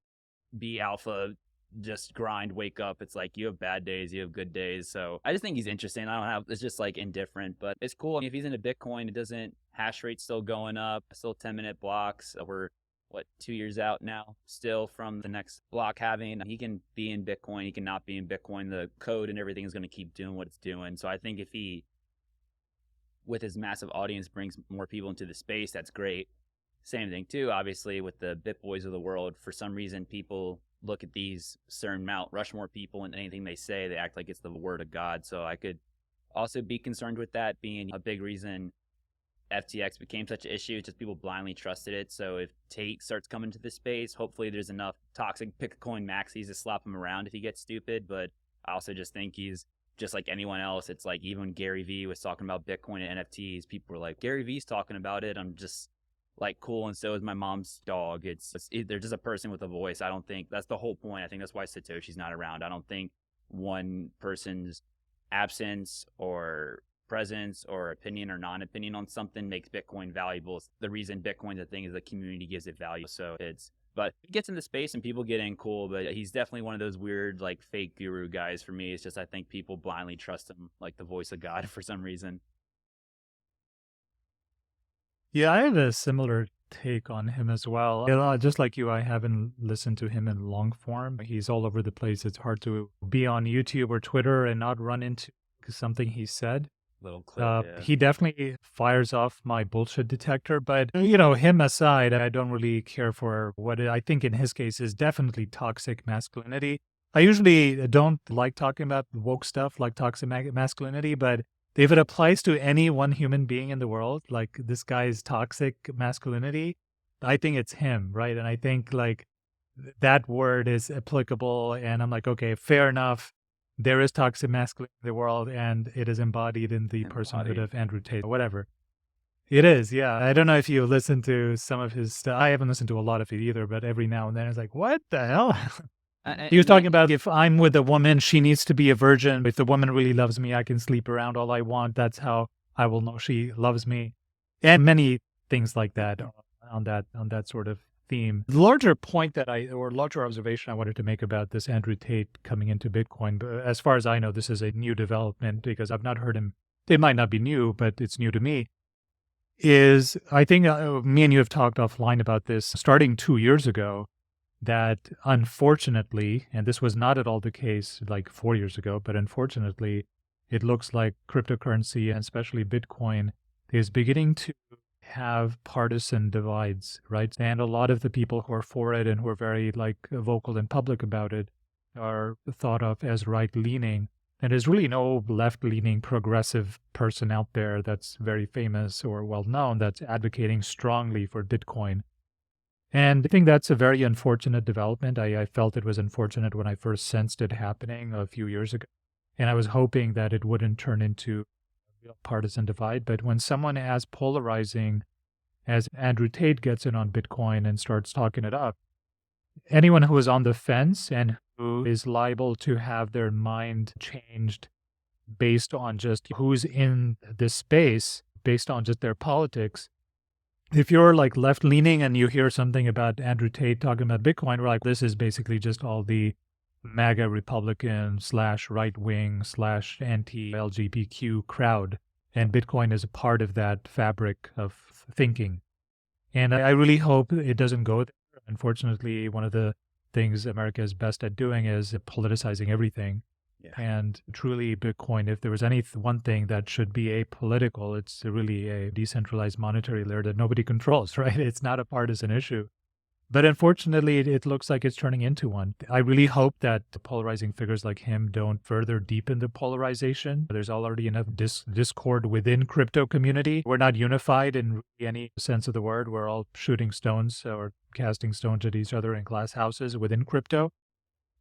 be alpha, just grind, wake up. It's like you have bad days, you have good days. So I just think he's interesting. I don't have, it's just like indifferent, but it's cool. I mean, if he's into Bitcoin, it doesn't, hash rate's still going up, still 10-minute blocks. We're 2 years out now still from the next block having. He can be in Bitcoin, he can not be in Bitcoin. The code and everything is going to keep doing what it's doing. So I think if he, with his massive audience, brings more people into the space, that's great. Same thing too, obviously, with the BitBoys of the world. For some reason, people look at these certain Mount Rushmore people and anything they say, they act like it's the word of God. So I could also be concerned with that being a big reason FTX became such an issue. Just people blindly trusted it. So if Tate starts coming to the space, hopefully there's enough toxic Bitcoin maxis to slap him around if he gets stupid. But I also just think he's just like anyone else. It's like even when Gary Vee was talking about Bitcoin and NFTs, people were like, Gary Vee's talking about it. I'm just like, cool, and so is my mom's dog. They're just a person with a voice. I don't think that's the whole point. I think that's why Satoshi's not around. I don't think one person's absence or presence or opinion or non-opinion on something makes Bitcoin valuable. The reason Bitcoin's a thing is the community gives it value. So but he gets into space and people get in, cool, but he's definitely one of those weird, like, fake guru guys for me. It's just I think people blindly trust him like the voice of God for some reason. Yeah, I have a similar take on him as well. Just like you, I haven't listened to him in long form. He's all over the place. It's hard to be on YouTube or Twitter and not run into something he said. Little clip, yeah. He definitely fires off my bullshit detector, but, him aside, I don't really care for what I think in his case is definitely toxic masculinity. I usually don't like talking about woke stuff like toxic masculinity, but if it applies to any one human being in the world, like this guy's toxic masculinity, I think it's him, right? And I think like that word is applicable. And I'm like, okay, fair enough. There is toxic masculinity in the world, and it is embodied in the personhood of Andrew Tate, or whatever. It is, yeah. I don't know if you listen to some of his stuff. I haven't listened to a lot of it either, but every now and then it's like, what the hell? He was talking about if I'm with a woman, she needs to be a virgin. If the woman really loves me, I can sleep around all I want. That's how I will know she loves me. And many things like that on that sort of theme. The larger point larger observation I wanted to make about this Andrew Tate coming into Bitcoin, but as far as I know, this is a new development because I've not heard him. It might not be new, but it's new to me. Is I think me and you have talked offline about this starting 2 years ago, that unfortunately, and this was not at all the case like 4 years ago, but unfortunately, it looks like cryptocurrency and especially Bitcoin is beginning to have partisan divides, right? And a lot of the people who are for it and who are very like vocal and public about it are thought of as right-leaning. And there's really no left-leaning progressive person out there that's very famous or well-known that's advocating strongly for Bitcoin. And I think that's a very unfortunate development. I felt it was unfortunate when I first sensed it happening a few years ago. And I was hoping that it wouldn't turn into a partisan divide. But when someone as polarizing as Andrew Tate gets in on Bitcoin and starts talking it up, anyone who is on the fence and who is liable to have their mind changed based on just who's in this space, based on just their politics, if you're like left-leaning and you hear something about Andrew Tate talking about Bitcoin, we're like, this is basically just all the MAGA Republican / right-wing / anti-LGBTQ crowd. And Bitcoin is a part of that fabric of thinking. And I really hope it doesn't go there. Unfortunately, one of the things America is best at doing is politicizing everything. Yeah. And truly, Bitcoin, if there was one thing that should be apolitical, it's really a decentralized monetary layer that nobody controls, right? It's not a partisan issue. But unfortunately, it looks like it's turning into one. I really hope that polarizing figures like him don't further deepen the polarization. There's already enough discord within crypto community. We're not unified in any sense of the word. We're all shooting stones or casting stones at each other in glass houses within crypto.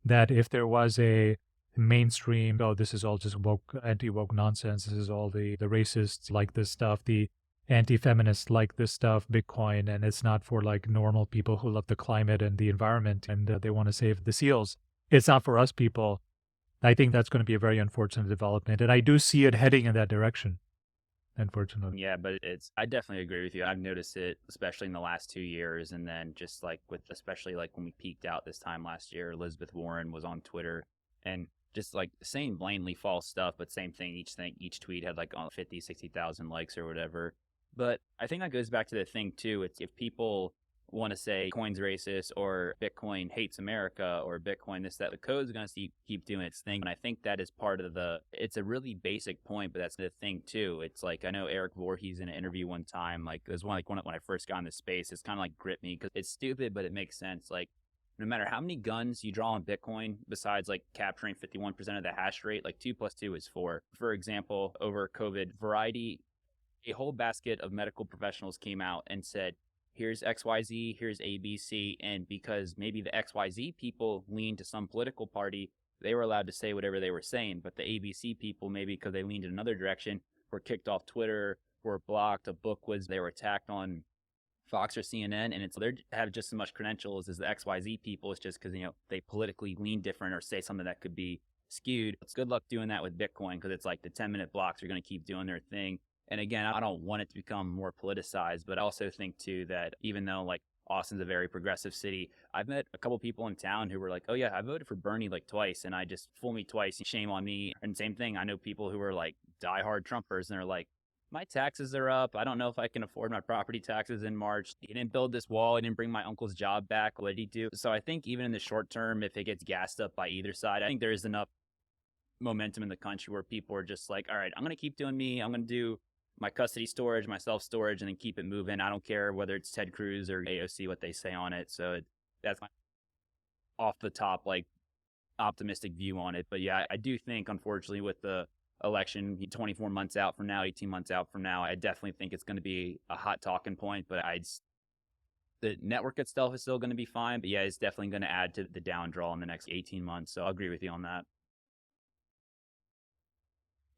That if there was a mainstream, oh, this is all just woke, anti-woke nonsense. This is all the racists like this stuff, the anti-feminists like this stuff, Bitcoin, and it's not for like normal people who love the climate and the environment and they want to save the seals. It's not for us people. I think that's going to be a very unfortunate development, and I do see it heading in that direction, unfortunately. Yeah, but I definitely agree with you. I've noticed it, especially in the last 2 years. And then just like especially like when we peaked out this time last year, Elizabeth Warren was on Twitter and just like saying blatantly false stuff, but same thing. Each tweet had like 50, 60,000 likes or whatever. But I think that goes back to the thing too. It's if people want to say Bitcoin's racist or Bitcoin hates America or Bitcoin this, that, the code's going to keep doing its thing. And I think that is part of it's a really basic point, but that's the thing too. It's like, I know Eric Voorhees in an interview one time, like there's one, like when I first got into space, it's kind of like gripped me because it's stupid, but it makes sense. Like no matter how many guns you draw on Bitcoin, besides like capturing 51% of the hash rate, like 2 + 2 is 4. For example, over COVID, a whole basket of medical professionals came out and said, here's XYZ, here's ABC, and because maybe the XYZ people leaned to some political party, they were allowed to say whatever they were saying, but the ABC people, maybe because they leaned in another direction, were kicked off Twitter, were blocked, they were attacked on Fox or CNN, and they have just as much credentials as the XYZ people. It's just because, they politically lean different or say something that could be skewed. It's good luck doing that with Bitcoin because it's like the 10-minute blocks are going to keep doing their thing. And again, I don't want it to become more politicized, but I also think too that even though like Austin's a very progressive city, I've met a couple people in town who were like, oh yeah, I voted for Bernie like twice and I just fool me twice, shame on me. And same thing, I know people who are like diehard Trumpers and they're like, my taxes are up. I don't know if I can afford my property taxes in March. He didn't build this wall. He didn't bring my uncle's job back. What did he do? So I think even in the short term, if it gets gassed up by either side, I think there is enough momentum in the country where people are just like, all right, I'm going to keep doing me. I'm going to do my custody storage, my self-storage, and then keep it moving. I don't care whether it's Ted Cruz or AOC, what they say on it. So that's my off the top, like, optimistic view on it. But yeah, I do think, unfortunately, with the election 24 months out from now, 18 months out from now, I definitely think it's going to be a hot talking point. But the network itself is still going to be fine. But yeah, it's definitely going to add to the down draw in the next 18 months. So I'll agree with you on that.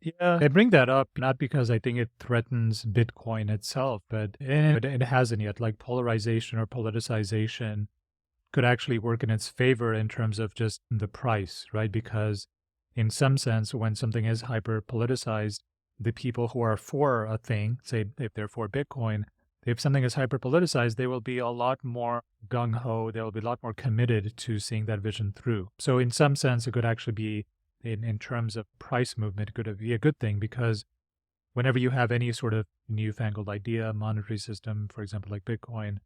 Yeah, I bring that up not because I think it threatens Bitcoin itself, but it hasn't yet. Like polarization or politicization could actually work in its favor in terms of just the price, right? Because in some sense, when something is hyper politicized, the people who are for a thing, say if they're for Bitcoin, if something is hyper politicized, they will be a lot more gung ho. They'll be a lot more committed to seeing that vision through. So in some sense, it could actually be in terms of price movement, it could be a good thing because whenever you have any sort of newfangled idea, monetary system, for example, like Bitcoin,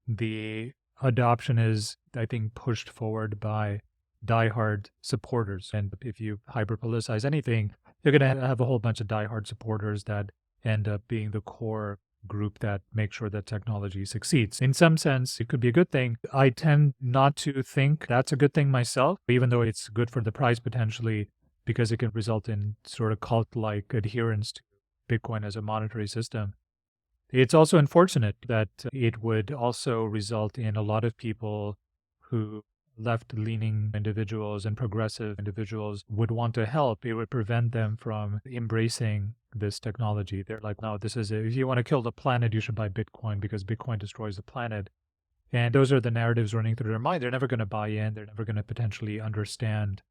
the adoption is, I think, pushed forward by diehard supporters. And if you hyper-politicize anything, you're going to have a whole bunch of diehard supporters that end up being the core group that make sure that technology succeeds. In some sense, it could be a good thing. I tend not to think that's a good thing myself, even though it's good for the price potentially, because it can result in sort of cult-like adherence to Bitcoin as a monetary system. It's also unfortunate that it would also result in a lot of people who left-leaning individuals and progressive individuals would want to help. It would prevent them from embracing this technology. They're like, no, this is it. If you want to kill the planet, you should buy Bitcoin because Bitcoin destroys the planet. And those are the narratives running through their mind. They're never going to buy in. They're never going to potentially understand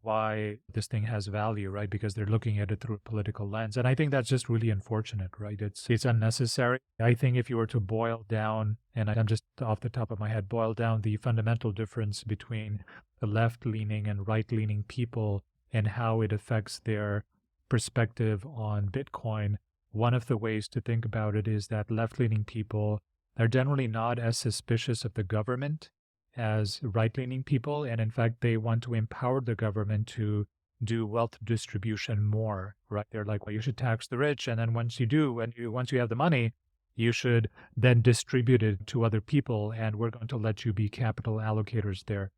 why this thing has value, right? Because they're looking at it through a political lens. And I think that's just really unfortunate, right? It's unnecessary. I think if you were to boil down, and I'm just off the top of my head, boil down the fundamental difference between the left-leaning and right-leaning people and how it affects their perspective on Bitcoin, one of the ways to think about it is that left-leaning people are generally not as suspicious of the government as right-leaning people, and in fact, they want to empower the government to do wealth distribution more, right? They're like, well, you should tax the rich, and then once you do, once you have the money, you should then distribute it to other people, and we're going to let you be capital allocators there.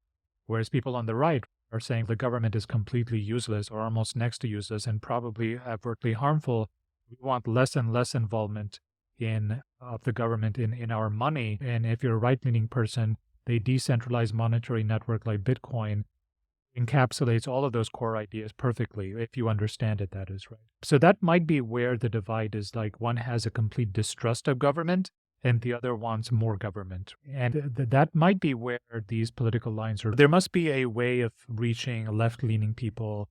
Whereas people on the right are saying the government is completely useless or almost next to useless and probably overtly harmful. We want less and less involvement of the government in our money. And if you're a right-leaning person, a decentralized monetary network like Bitcoin encapsulates all of those core ideas perfectly, if you understand it, that is, right? So that might be where the divide is, like one has a complete distrust of government and the other wants more government. And that might be where these political lines are. There must be a way of reaching left-leaning people,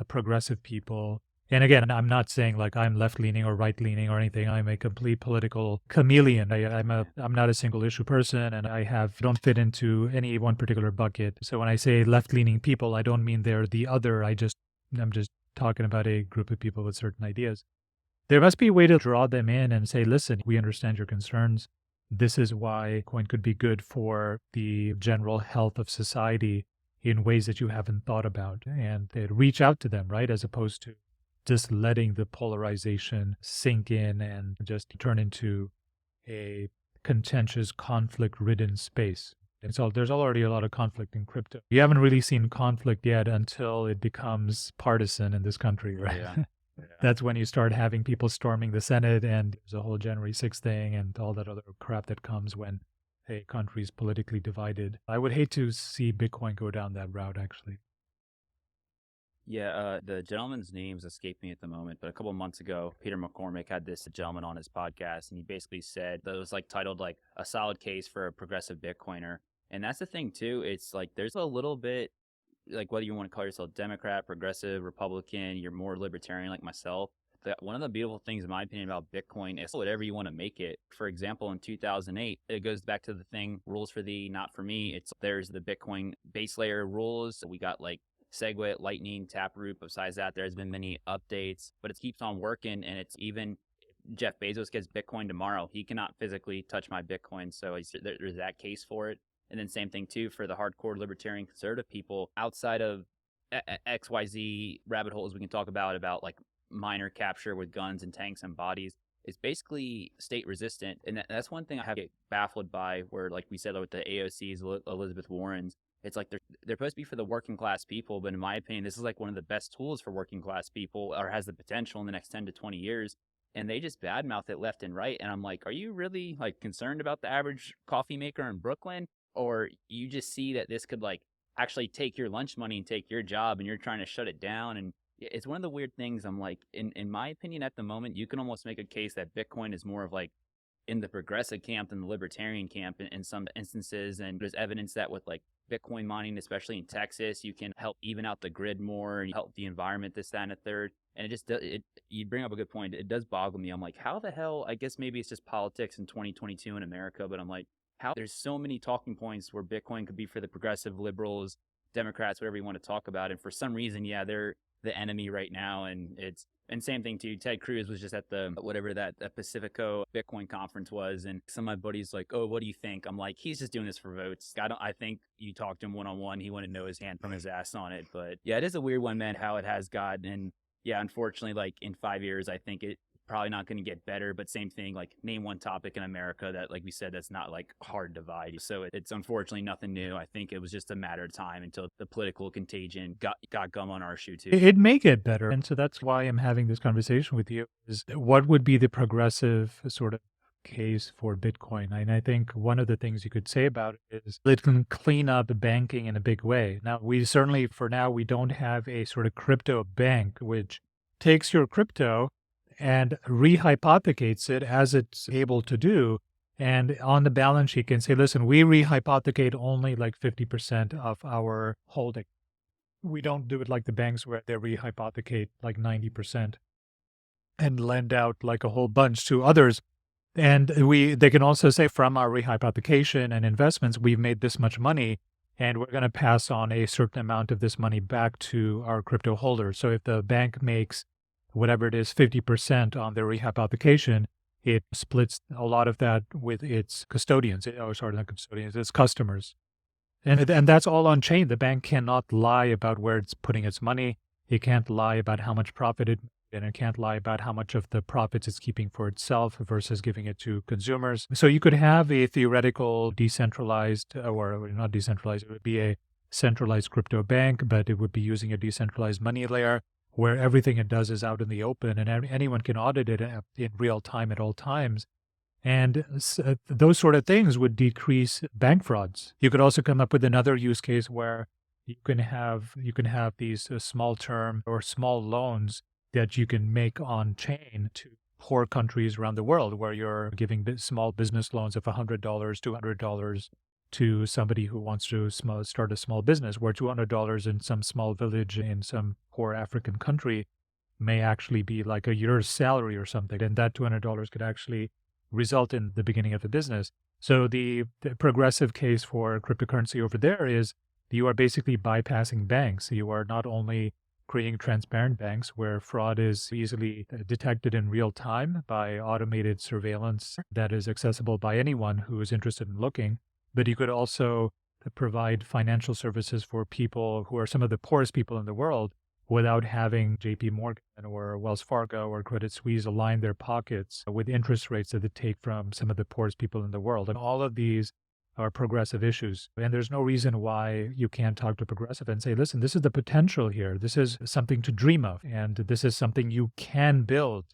progressive people. And again, I'm not saying like I'm left-leaning or right-leaning or anything. I'm a complete political chameleon. I'm not a single-issue person, and don't fit into any one particular bucket. So when I say left-leaning people, I don't mean they're the other. I'm just talking about a group of people with certain ideas. There must be a way to draw them in and say, listen, we understand your concerns. This is why Bitcoin could be good for the general health of society in ways that you haven't thought about. And they'd reach out to them, right? As opposed to just letting the polarization sink in and just turn into a contentious, conflict-ridden space. And so there's already a lot of conflict in crypto. You haven't really seen conflict yet until it becomes partisan in this country, right? Yeah. Yeah. That's when you start having people storming the Senate, and there's a whole January 6th thing and all that other crap that comes when a country is politically divided. I would hate to see Bitcoin go down that route, actually. Yeah, the gentleman's name's escaping me at the moment, but a couple of months ago, Peter McCormick had this gentleman on his podcast, and he basically said that it was like titled like a solid case for a progressive Bitcoiner. And that's the thing too. It's like there's a little bit like whether you want to call yourself Democrat, progressive, Republican, you're more libertarian like myself. One of the beautiful things, in my opinion, about Bitcoin is whatever you want to make it. For example, in 2008, it goes back to the thing, rules for thee, not for me. There's the Bitcoin base layer rules. We got like SegWit, Lightning, Taproot. Besides that, there's been many updates, but it keeps on working. And it's even Jeff Bezos gets Bitcoin tomorrow. He cannot physically touch my Bitcoin. So there's that case for it. And then same thing too for the hardcore libertarian conservative people outside of XYZ rabbit holes we can talk about like minor capture with guns and tanks and bodies. It's basically state resistant. And that's one thing I have to get baffled by, where like we said with the AOC's, Elizabeth Warren's, it's like they're supposed to be for the working class people, but in my opinion, this is like one of the best tools for working class people, or has the potential in the next 10 to 20 years. And they just badmouth it left and right. And I'm like, are you really like concerned about the average coffee maker in Brooklyn? Or you just see that this could like actually take your lunch money and take your job, and you're trying to shut it down? And it's one of the weird things. I'm like, in my opinion, at the moment, you can almost make a case that Bitcoin is more of like in the progressive camp than the libertarian camp in some instances. And there's evidence that with like Bitcoin mining, especially in Texas, you can help even out the grid more and help the environment, this, that, and a third. And you bring up a good point. It does boggle me. I'm like, how the hell? I guess maybe it's just politics in 2022 in America, but I'm like, how there's so many talking points where Bitcoin could be for the progressive liberals, Democrats, whatever you want to talk about. And for some reason, yeah, they're the enemy right now. And same thing too. Ted Cruz was just at the whatever that Pacifico Bitcoin conference was, and some of my buddies like, oh, what do you think? I'm like, he's just doing this for votes. I think you talked to him one-on-one, he wouldn't know his hand from his ass on it. But yeah, it is a weird one, man, how it has gotten. And yeah, unfortunately, like in 5 years, I think it probably not going to get better. But same thing, like name one topic in America that, like we said, that's not like hard divide. So it's unfortunately nothing new. I think it was just a matter of time until the political contagion got gum on our shoe too. It may get better. And so that's why I'm having this conversation with you, is what would be the progressive sort of case for Bitcoin? And I think one of the things you could say about it is it can clean up banking in a big way. Now, for now, we don't have a sort of crypto bank, which takes your crypto and rehypothecates it as it's able to do. And on the balance sheet can say, listen, we rehypothecate only like 50% of our holding. We don't do it like the banks where they rehypothecate like 90% and lend out like a whole bunch to others. And they can also say, from our rehypothecation and investments, we've made this much money, and we're going to pass on a certain amount of this money back to our crypto holders. So if the bank makes whatever it is, 50% on their rehypothecation, it splits a lot of that with its custodians. Not custodians, its customers. And that's all on chain. The bank cannot lie about where it's putting its money. It can't lie about how much profit it made, and it can't lie about how much of the profits it's keeping for itself versus giving it to consumers. So you could have a theoretical decentralized, or not decentralized, it would be a centralized crypto bank, but it would be using a decentralized money layer where everything it does is out in the open and anyone can audit it in real time at all times. And those sort of things would decrease bank frauds. You could also come up with another use case where You can have these small term or small loans that you can make on chain to poor countries around the world, where you're giving small business loans of $100, $200 to somebody who wants to start a small business, where $200 in some small village in some poor African country may actually be like a year's salary or something. And that $200 could actually result in the beginning of a business. So the progressive case for cryptocurrency over there is you are basically bypassing banks. You are not only creating transparent banks where fraud is easily detected in real time by automated surveillance that is accessible by anyone who is interested in looking, but you could also provide financial services for people who are some of the poorest people in the world without having JP Morgan or Wells Fargo or Credit Suisse align their pockets with interest rates that they take from some of the poorest people in the world. And all of these are progressive issues. And there's no reason why you can't talk to progressive and say, listen, this is the potential here. This is something to dream of. And this is something you can build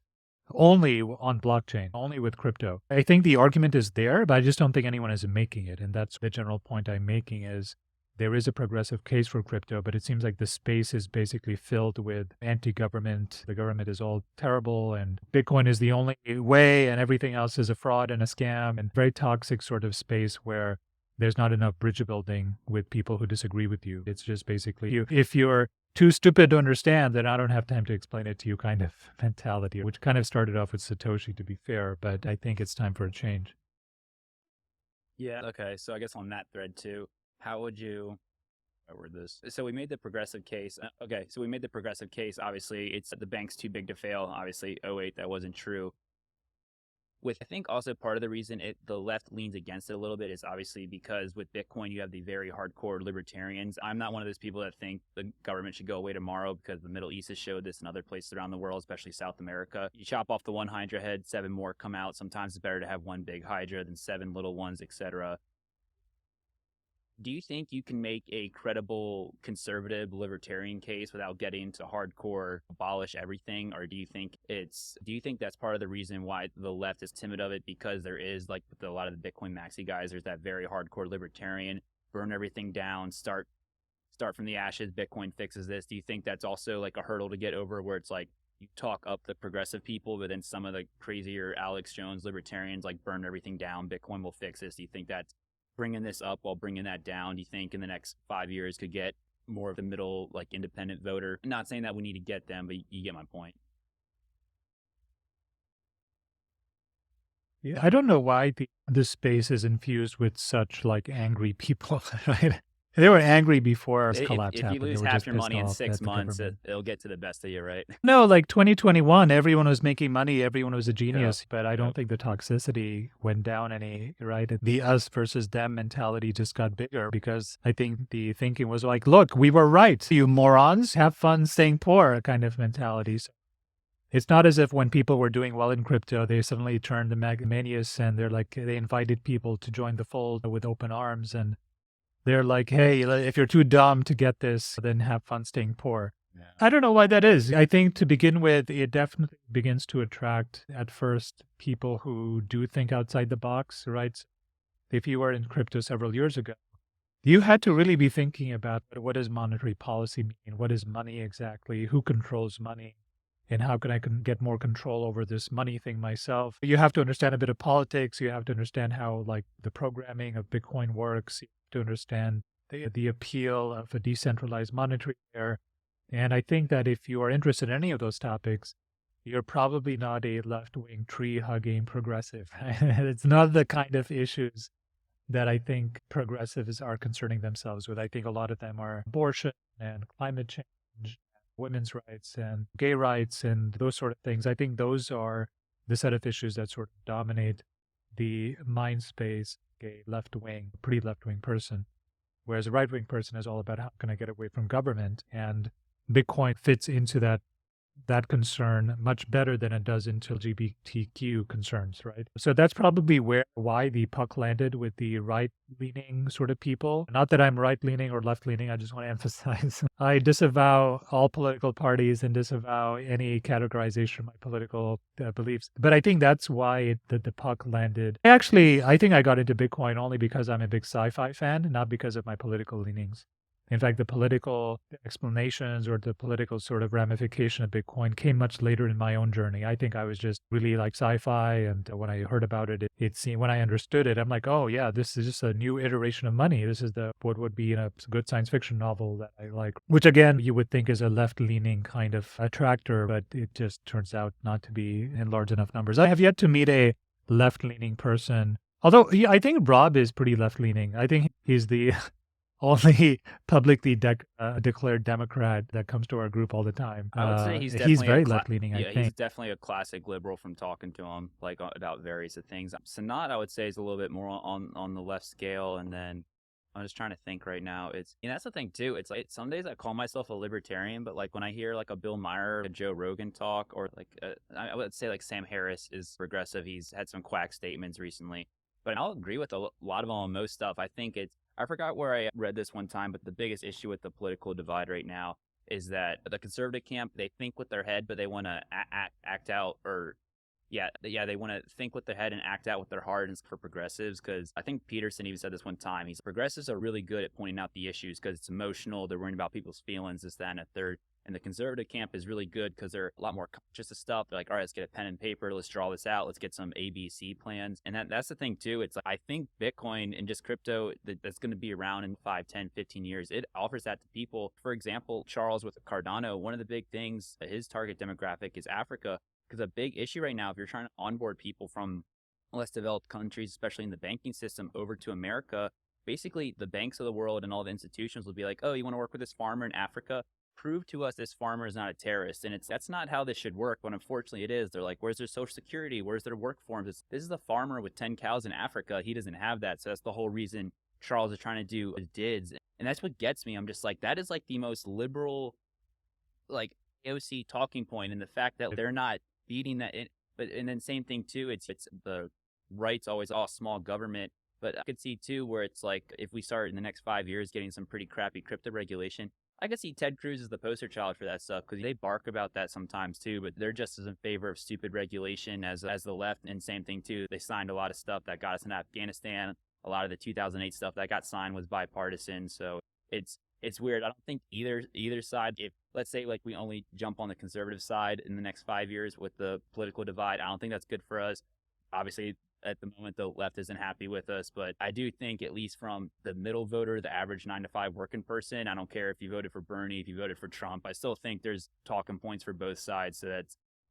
only on blockchain, only with crypto. I think the argument is there, but I just don't think anyone is making it. And that's the general point I'm making is there is a progressive case for crypto, but it seems like the space is basically filled with anti-government. The government is all terrible and Bitcoin is the only way and everything else is a fraud and a scam, and very toxic sort of space where there's not enough bridge building with people who disagree with you. It's just basically if you're too stupid to understand, then I don't have time to explain it to you kind of mentality, which kind of started off with Satoshi, to be fair, but I think it's time for a change. Yeah. Okay. So I guess on that thread too, how would you word this? So we made the progressive case. Okay. So we made the progressive case. Obviously, it's the bank's too big to fail. Obviously, '08, that wasn't true. With, I think also part of the reason the left leans against it a little bit is obviously because with Bitcoin, you have the very hardcore libertarians. I'm not one of those people that think the government should go away tomorrow because the Middle East has showed this and other places around the world, especially South America. You chop off the one Hydra head, 7 more come out. Sometimes it's better to have one big Hydra than 7 little ones, etc. Do you think you can make a credible conservative libertarian case without getting into hardcore abolish everything? Or do you think that's part of the reason why the left is timid of it? Because there is, like with a lot of the Bitcoin maxi guys, there's that very hardcore libertarian, burn everything down, start from the ashes, Bitcoin fixes this. Do you think that's also like a hurdle to get over, where it's like you talk up the progressive people, but then some of the crazier Alex Jones libertarians like burn everything down, Bitcoin will fix this? Do you think that's bringing this up while bringing that down? Do you think in the next 5 years could get more of the middle, like independent voter? I'm not saying that we need to get them, but you get my point. Yeah, I don't know why this space is infused with such like angry people, right? They were angry before this collapse If you happened. lose They were half just your pissed money in off 6 that the months, government- it'll get to the best of you, right? No, like 2021, everyone was making money. Everyone was a genius. Yeah. But I don't Yep. think the toxicity went down any, right? The us versus them mentality just got bigger because I think the thinking was like, look, we were right. You morons, have fun staying poor kind of mentality. So it's not as if when people were doing well in crypto, they suddenly turned the megamanias and they invited people to join the fold with open arms. And they're like, hey, if you're too dumb to get this, then have fun staying poor. Yeah. I don't know why that is. I think to begin with, it definitely begins to attract, at first, people who do think outside the box, right? If you were in crypto several years ago, you had to really be thinking about what does monetary policy mean? What is money exactly? Who controls money? And how can I get more control over this money thing myself? You have to understand a bit of politics. You have to understand how like the programming of Bitcoin works. You have to understand the appeal of a decentralized monetary layer. And I think that if you are interested in any of those topics, you're probably not a left-wing tree-hugging progressive. It's not the kind of issues that I think progressives are concerning themselves with. I think a lot of them are abortion and climate change, women's rights and gay rights and those sort of things. I think those are the set of issues that sort of dominate the mind space of a left-wing, pretty left-wing person. Whereas a right-wing person is all about how can I get away from government, and Bitcoin fits into that concern much better than it does into LGBTQ concerns, right? So that's probably why the puck landed with the right-leaning sort of people. Not that I'm right-leaning or left-leaning, I just want to emphasize. I disavow all political parties and disavow any categorization of my political beliefs. But I think that's why the puck landed. I think I got into Bitcoin only because I'm a big sci-fi fan, not because of my political leanings. In fact, the political explanations or the political sort of ramification of Bitcoin came much later in my own journey. I think I was just really like sci-fi, and when I heard about it, it seemed, when I understood it, I'm like, oh yeah, this is just a new iteration of money. This is what would be in a good science fiction novel that I like, which again you would think is a left-leaning kind of attractor, but it just turns out not to be in large enough numbers. I have yet to meet a left-leaning person. Although I think Rob is pretty left-leaning. I think he's the only publicly declared Democrat that comes to our group all the time. I would say he's very left-leaning, I yeah, think. he's definitely a classic liberal from talking to him, like about various things. Sanat, I would say, is a little bit more on the left scale, and then I'm just trying to think right now. That's the thing too. It's like some days I call myself a libertarian, but like when I hear like a Bill Maher, a Joe Rogan talk, or like I would say like Sam Harris is progressive. He's had some quack statements recently, but I'll agree with a lot of them on most stuff. I think I forgot where I read this one time, but the biggest issue with the political divide right now is that the conservative camp, they think with their head, but they want to act out, or they want to think with their head and act out with their heart. And for progressives, because I think Peterson even said this one time, progressives are really good at pointing out the issues because it's emotional. They're worrying about people's feelings, this, that, and a third. And the conservative camp is really good because they're a lot more conscious of stuff. They're like, all right, let's get a pen and paper. Let's draw this out. Let's get some ABC plans. And that's the thing, too. It's like, I think Bitcoin and just crypto that's going to be around in 5, 10, 15 years. It offers that to people. For example, Charles with Cardano, one of the big things, his target demographic is Africa. Because a big issue right now, if you're trying to onboard people from less developed countries, especially in the banking system, over to America, basically the banks of the world and all the institutions will be like, oh, you want to work with this farmer in Africa? Prove to us this farmer is not a terrorist. And that's not how this should work, but unfortunately it is. They're like, where's their social security? Where's their work forms? This is a farmer with 10 cows in Africa. He doesn't have that. So that's the whole reason Charles is trying to do DIDs. And that's what gets me. I'm just like, that is like the most liberal, like AOC talking point. And the fact that they're not beating that in, and then same thing too, it's the right's always all small government. But I could see too where it's like, if we start in the next 5 years getting some pretty crappy crypto regulation, I could see Ted Cruz as the poster child for that stuff, because they bark about that sometimes too, but they're just as in favor of stupid regulation as the left. And same thing too, they signed a lot of stuff that got us in Afghanistan. A lot of the 2008 stuff that got signed was bipartisan. So it's weird. I don't think either side, if let's say like we only jump on the conservative side in the next 5 years with the political divide, I don't think that's good for us. Obviously, at the moment, the left isn't happy with us, but I do think, at least from the middle voter, the average 9-to-5 working person, I don't care if you voted for Bernie, if you voted for Trump, I still think there's talking points for both sides. So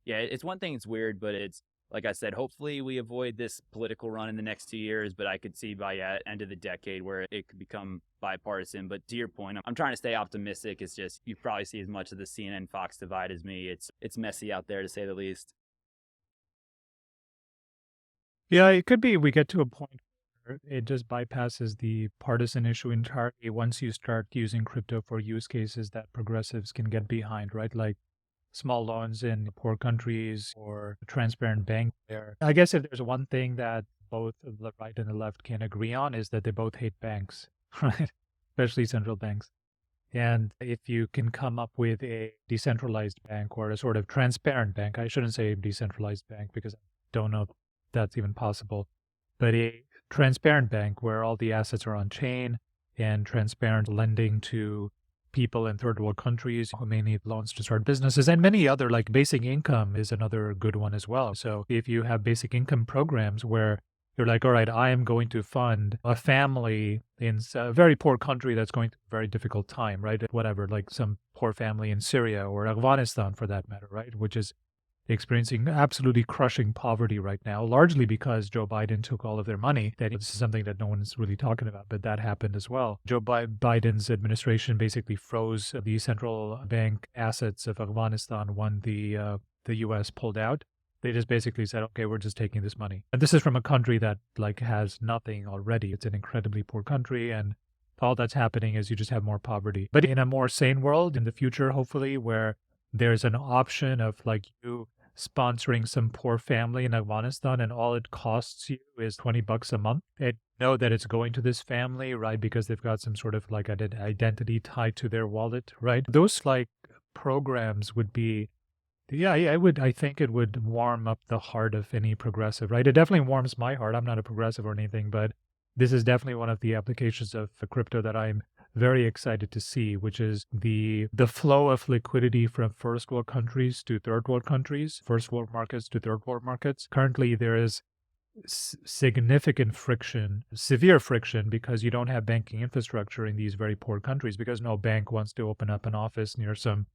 it's one thing, it's weird, but it's, like I said, hopefully we avoid this political run in the next 2 years, but I could see by end of the decade where it could become bipartisan. But to your point, I'm trying to stay optimistic. It's just, you probably see as much of the CNN Fox divide as me. It's messy out there, to say the least. Yeah, it could be we get to a point where it just bypasses the partisan issue entirely once you start using crypto for use cases that progressives can get behind, right? Like small loans in poor countries or transparent bank there. I guess if there's one thing that both the right and the left can agree on is that they both hate banks, right? Especially central banks. And if you can come up with a decentralized bank or a sort of transparent bank, I shouldn't say decentralized bank because I don't know if that's even possible, but a transparent bank where all the assets are on chain and transparent lending to people in third world countries who may need loans to start businesses, and many other, like basic income is another good one as well. So if you have basic income programs where you're like, all right, I am going to fund a family in a very poor country that's going through a very difficult time, right? Whatever, like some poor family in Syria or Afghanistan for that matter, right? Which is experiencing absolutely crushing poverty right now, largely because Joe Biden took all of their money. This is something that no one is really talking about, but that happened as well. Joe Biden's administration basically froze the central bank assets of Afghanistan when the U.S. pulled out. They just basically said, okay, we're just taking this money. And this is from a country that like has nothing already. It's an incredibly poor country, and all that's happening is you just have more poverty. But in a more sane world in the future, hopefully, where there's an option of like you sponsoring some poor family in Afghanistan and all it costs you is $20 a month, and know that it's going to this family, right? Because they've got some sort of like identity tied to their wallet, right? Those like programs would be, I think it would warm up the heart of any progressive, right? It definitely warms my heart. I'm not a progressive or anything, but this is definitely one of the applications of crypto that I'm very excited to see, which is the flow of liquidity from first world countries to third world countries, first world markets to third world markets. Currently, there is significant friction, severe friction, because you don't have banking infrastructure in these very poor countries, because no bank wants to open up an office near some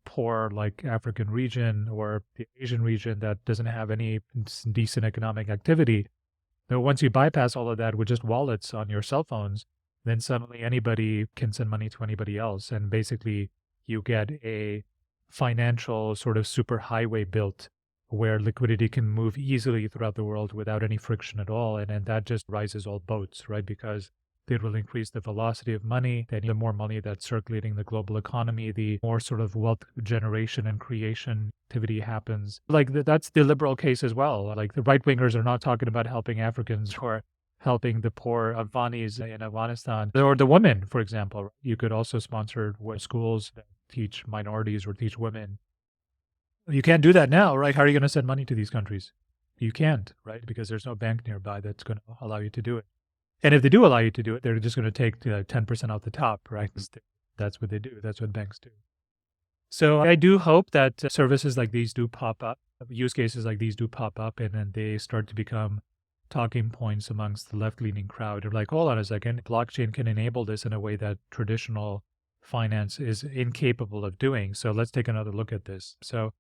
poor like African region or the Asian region that doesn't have any decent economic activity. But once you bypass all of that with just wallets on your cell phones, then suddenly anybody can send money to anybody else. And basically you get a financial sort of superhighway built where liquidity can move easily throughout the world without any friction at all. And that just rises all boats, right? Because it will increase the velocity of money. Then the more money that's circulating the global economy, the more sort of wealth generation and creation activity happens. Like that's the liberal case as well. Like the right-wingers are not talking about helping Africans or helping the poor Afghanis in Afghanistan. Or the women, for example. You could also sponsor schools that teach minorities or teach women. You can't do that now, right? How are you going to send money to these countries? You can't, right? Because there's no bank nearby that's going to allow you to do it. And if they do allow you to do it, they're just going to take 10% off the top, right? That's what they do. That's what banks do. So I do hope that services like these do pop up, use cases like these do pop up, and then they start to become talking points amongst the left-leaning crowd. They're like, hold on a second, blockchain can enable this in a way that traditional finance is incapable of doing. So let's take another look at this. So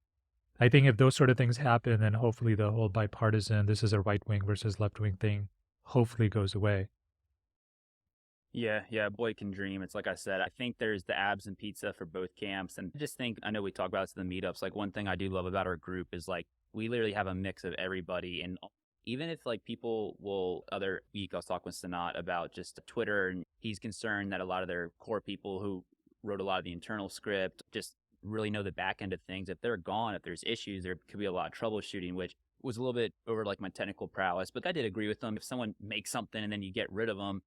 I think if those sort of things happen, then hopefully the whole bipartisan, this is a right-wing versus left-wing thing, hopefully goes away. Yeah, boy can dream. It's like I said, I think there's the abs and pizza for both camps. And I just think, I know we talk about this in the meetups, like one thing I do love about our group is like, we literally have a mix of everybody. And even if like people will, other week I was talking with Sanat about just Twitter, and he's concerned that a lot of their core people who wrote a lot of the internal script just really know the back end of things. If they're gone, if there's issues, there could be a lot of troubleshooting, which was a little bit over like my technical prowess. But I did agree with them. If someone makes something and then you get rid of them,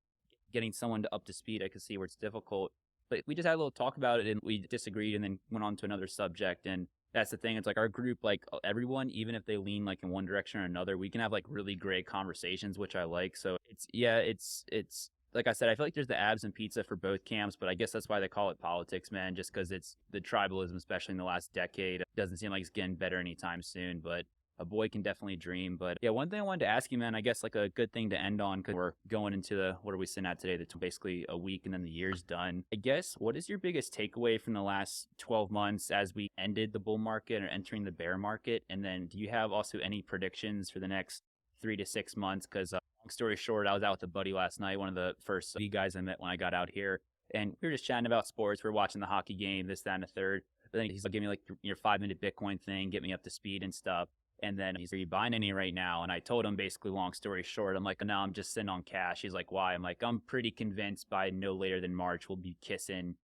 getting someone up to speed, I could see where it's difficult. But we just had a little talk about it and we disagreed and then went on to another subject. And that's the thing. It's like our group, like everyone, even if they lean like in one direction or another, we can have like really great conversations, which I like. So it's like I said, I feel like there's the abs and pizza for both camps, but I guess that's why they call it politics, man, just because it's the tribalism, especially in the last decade. It doesn't seem like it's getting better anytime soon, but a boy can definitely dream. But yeah, one thing I wanted to ask you, man, I guess like a good thing to end on, because we're going into what are we sitting at today? That's basically a week and then the year's done. I guess, what is your biggest takeaway from the last 12 months as we ended the bull market or entering the bear market? And then do you have also any predictions for the next 3 to 6 months? Because long story short, I was out with a buddy last night, one of the first guys I met when I got out here. And we were just chatting about sports. We were watching the hockey game, this, that, and the third. But then he's like, give me like your 5-minute Bitcoin thing, get me up to speed and stuff. And then he's like, are you buying any right now? And I told him basically, long story short, I'm like, no, I'm just sitting on cash. He's like, why? I'm like, I'm pretty convinced by no later than March, we'll be kissing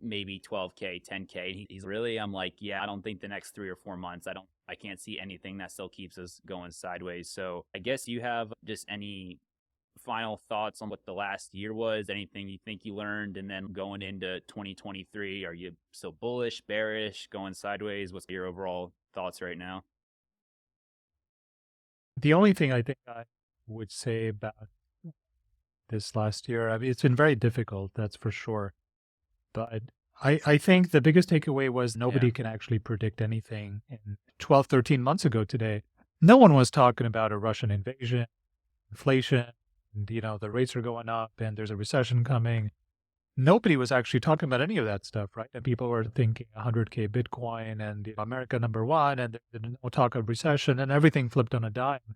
maybe 12K, 10K. He's really, I'm like, yeah, I don't think the next 3 or 4 months, I can't see anything that still keeps us going sideways. So I guess you have just any final thoughts on what the last year was, anything you think you learned, and then going into 2023, are you still bullish, bearish, going sideways? What's your overall thoughts right now? The only thing I think I would say about this last year, I mean, it's been very difficult, that's for sure. But I think the biggest takeaway was nobody can actually predict anything. And 12, 13 months ago today, no one was talking about a Russian invasion, inflation, and, the rates are going up and there's a recession coming. Nobody was actually talking about any of that stuff, right? And people were thinking 100K Bitcoin and America #1, and there's no talk of recession, and everything flipped on a dime.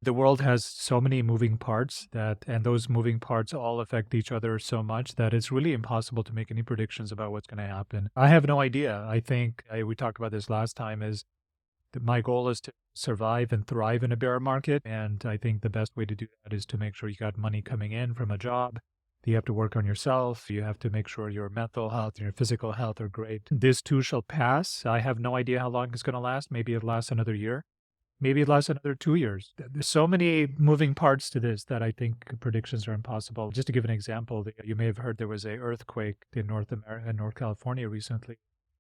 The world has so many moving parts and those moving parts all affect each other so much that it's really impossible to make any predictions about what's going to happen. I have no idea. I think we talked about this last time, is that my goal is to survive and thrive in a bear market. And I think the best way to do that is to make sure you got money coming in from a job. You have to work on yourself. You have to make sure your mental health and your physical health are great. This too shall pass. I have no idea how long it's going to last. Maybe it lasts another year. Maybe it lasts another 2 years. There's so many moving parts to this that I think predictions are impossible. Just to give an example, you may have heard there was an earthquake in North America, North California recently.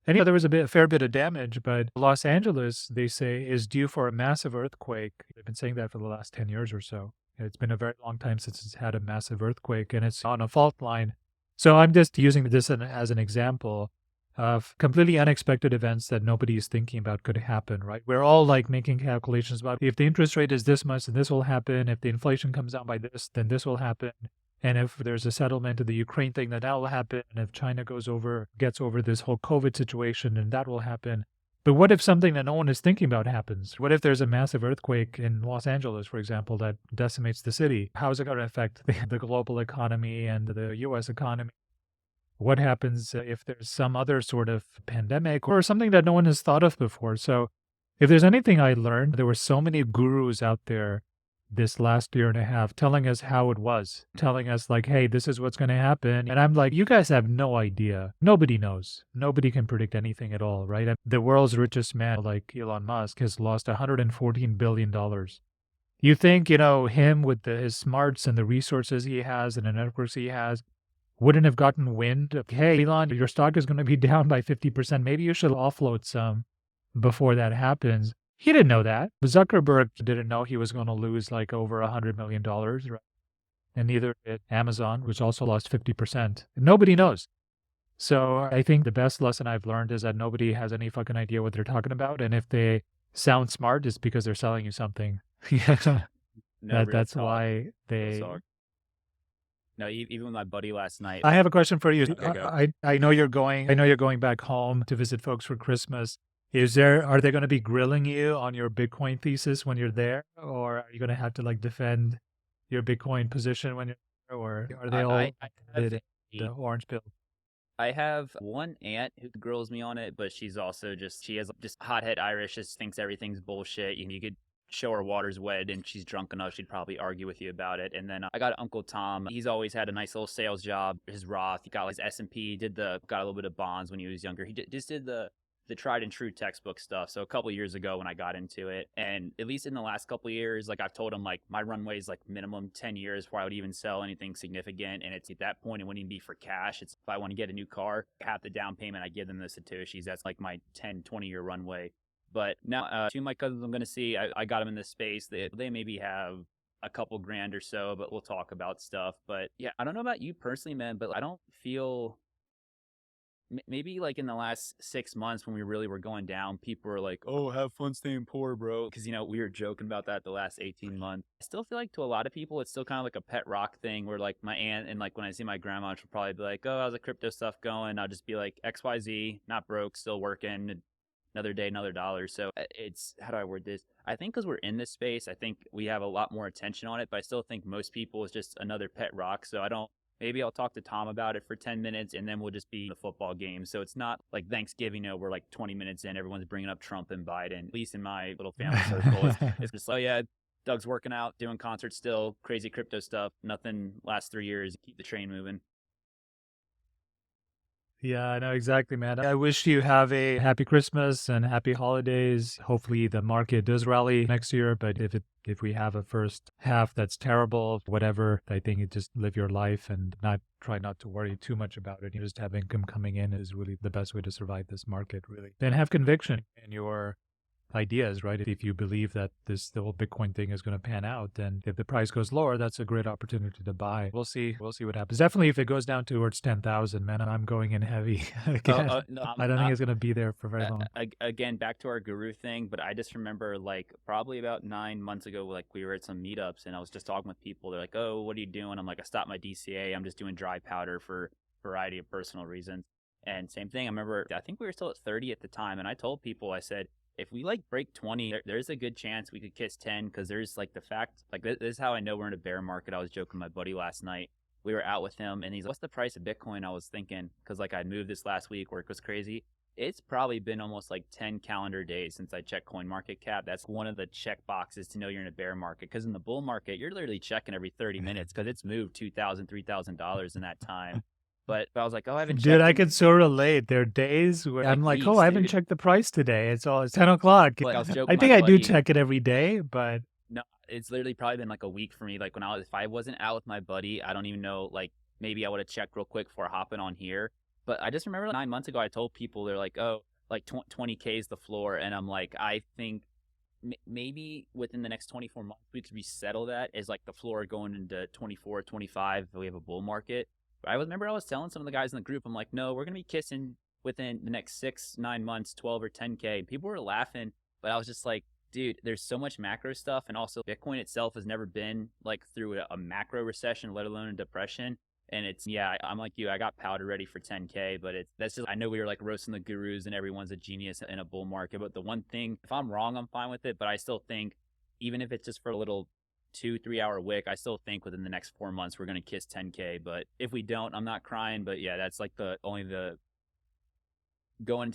And there was a fair bit of damage, but Los Angeles, they say, is due for a massive earthquake. They've been saying that for the last 10 years or so. It's been a very long time since it's had a massive earthquake, and it's on a fault line So I'm just using this as an example of completely unexpected events that nobody is thinking about could happen, right? We're all like making calculations about if the interest rate is this much, then this will happen. If the inflation comes down by this, then this will happen. And if there's a settlement of the Ukraine thing, then that will happen. And if China gets over this whole COVID situation, then that will happen. But what if something that no one is thinking about happens? What if there's a massive earthquake in Los Angeles, for example, that decimates the city? How is it going to affect the global economy and the US economy? What happens if there's some other sort of pandemic or something that no one has thought of before? So, if there's anything I learned, there were so many gurus out there this last year and a half telling us how it was, telling us, like, hey, this is what's going to happen. And I'm like, you guys have no idea. Nobody knows. Nobody can predict anything at all, right? And the world's richest man, like Elon Musk, has lost $114 billion. You think, him with his smarts and the resources he has and the networks he has, wouldn't have gotten wind of, hey, Elon, your stock is going to be down by 50%. Maybe you should offload some before that happens. He didn't know that. Zuckerberg didn't know he was going to lose like over $100 million, right? And neither did Amazon, which also lost 50%. Nobody knows. So I think the best lesson I've learned is that nobody has any fucking idea what they're talking about. And if they sound smart, it's because they're selling you something. That's why they... No, even with my buddy last night. I have a question for you. Okay, I know you're going back home to visit folks for Christmas. Are they going to be grilling you on your Bitcoin thesis when you're there, or are you going to have to like defend your Bitcoin position when you're there, or are they all the orange pill? I have one aunt who grills me on it, but she has just hothead Irish, just thinks everything's bullshit. You could show her water's wet and she's drunk enough, she'd probably argue with you about it. And then I got Uncle Tom. He's always had a nice little sales job. His Roth, he got his S&P, got a little bit of bonds when he was younger. He just did the tried and true textbook stuff. So a couple years ago when I got into it, and at least in the last couple of years, like I've told him, like my runway is like minimum 10 years before I would even sell anything significant. And it's at that point, it wouldn't even be for cash. It's if I want to get a new car, half the down payment, I give them the Satoshis. That's like my 10, 20-year runway. But now, two of my cousins I'm going to see, I got them in this space. They maybe have a couple grand or so, but we'll talk about stuff. But yeah, I don't know about you personally, man, but I don't feel... Maybe like in the last 6 months when we really were going down, people were like, oh, have fun staying poor, bro. Because, we were joking about that the last 18 months. I still feel like to a lot of people, it's still kind of like a pet rock thing where like my aunt and like when I see my grandma, she'll probably be like, oh, how's the crypto stuff going? I'll just be like, XYZ, not broke, still working. Another day, another dollar. So it's, how do I word this? I think because we're in this space, I think we have a lot more attention on it, but I still think most people is just another pet rock. So maybe I'll talk to Tom about it for 10 minutes and then we'll just be in the football game. So it's not like Thanksgiving, we're like 20 minutes in, everyone's bringing up Trump and Biden. At least in my little family circle, it's just, oh yeah, Doug's working out, doing concerts still, crazy crypto stuff. Nothing last 3 years, keep the train moving. Yeah, I know exactly, man. I wish you have a happy Christmas and happy holidays. Hopefully the market does rally next year, but if we have a first half that's terrible, whatever, I think you just live your life and try not to worry too much about it. You just have income coming in is really the best way to survive this market, really. And have conviction in your ideas, right? If you believe that the whole Bitcoin thing is going to pan out, then if the price goes lower, that's a great opportunity to buy. We'll see what happens. Definitely if it goes down towards 10,000, man, I'm going in heavy. Again. No, I don't think it's going to be there for very long. Again, back to our guru thing, but I just remember like probably about 9 months ago, like we were at some meetups and I was just talking with people. They're like, oh, what are you doing? I'm like, I stopped my DCA. I'm just doing dry powder for a variety of personal reasons. And same thing, I think we were still at 30 at the time. And I told people, I said, if we like break 20, there's a good chance we could kiss 10 because there's like the fact, like this is how I know we're in a bear market. I was joking with my buddy last night. We were out with him and he's like, what's the price of Bitcoin? I was thinking, because like I moved this last week, work was crazy. It's probably been almost like 10 calendar days since I checked CoinMarketCap. That's one of the check boxes to know you're in a bear market. Because in the bull market, you're literally checking every 30 minutes because it's moved $2,000, $3,000 in that time. But I was like, oh, I haven't checked. Dude, I can so relate. There are days where I'm like, oh, I haven't checked the price today. It's 10 o'clock. I think I do check it every day, but... No, it's literally probably been like a week for me. Like if I wasn't out with my buddy, I don't even know, like maybe I would have checked real quick before hopping on here. But I just remember 9 months ago, I told people, they're like, oh, like 20K is the floor. And I'm like, I think maybe within the next 24 months, we could resettle that as like the floor going into 24, 25 if we have a bull market. I remember I was telling some of the guys in the group, I'm like, no, we're going to be kissing within the next 6-9 months, 12 or 10K. People were laughing, but I was just like, dude, there's so much macro stuff. And also Bitcoin itself has never been like through a macro recession, let alone a depression. And it's, yeah, I'm like you, I got powder ready for 10K, but that's just, I know we were like roasting the gurus and everyone's a genius in a bull market. But the one thing, if I'm wrong, I'm fine with it. But I still think, even if it's just for a little 2-3 hour wick, I still think within the next 4 months, we're going to kiss 10K. But if we don't, I'm not crying. But yeah, that's like going into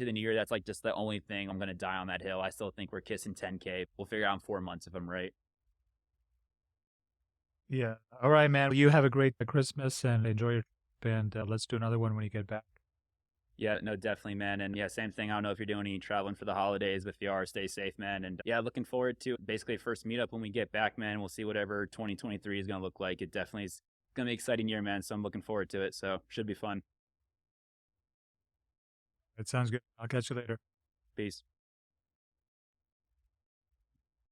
the new year, that's like just the only thing I'm going to die on that hill. I still think we're kissing 10K. We'll figure out in 4 months if I'm right. Yeah. All right, man. You have a great Christmas and enjoy your trip. And let's do another one when you get back. Yeah, no, definitely, man. And yeah, same thing. I don't know if you're doing any traveling for the holidays, but if you are, stay safe, man. And yeah, looking forward to basically first meetup when we get back, man. We'll see whatever 2023 is going to look like. It definitely is going to be an exciting year, man. So I'm looking forward to it. So should be fun. It sounds good. I'll catch you later. Peace.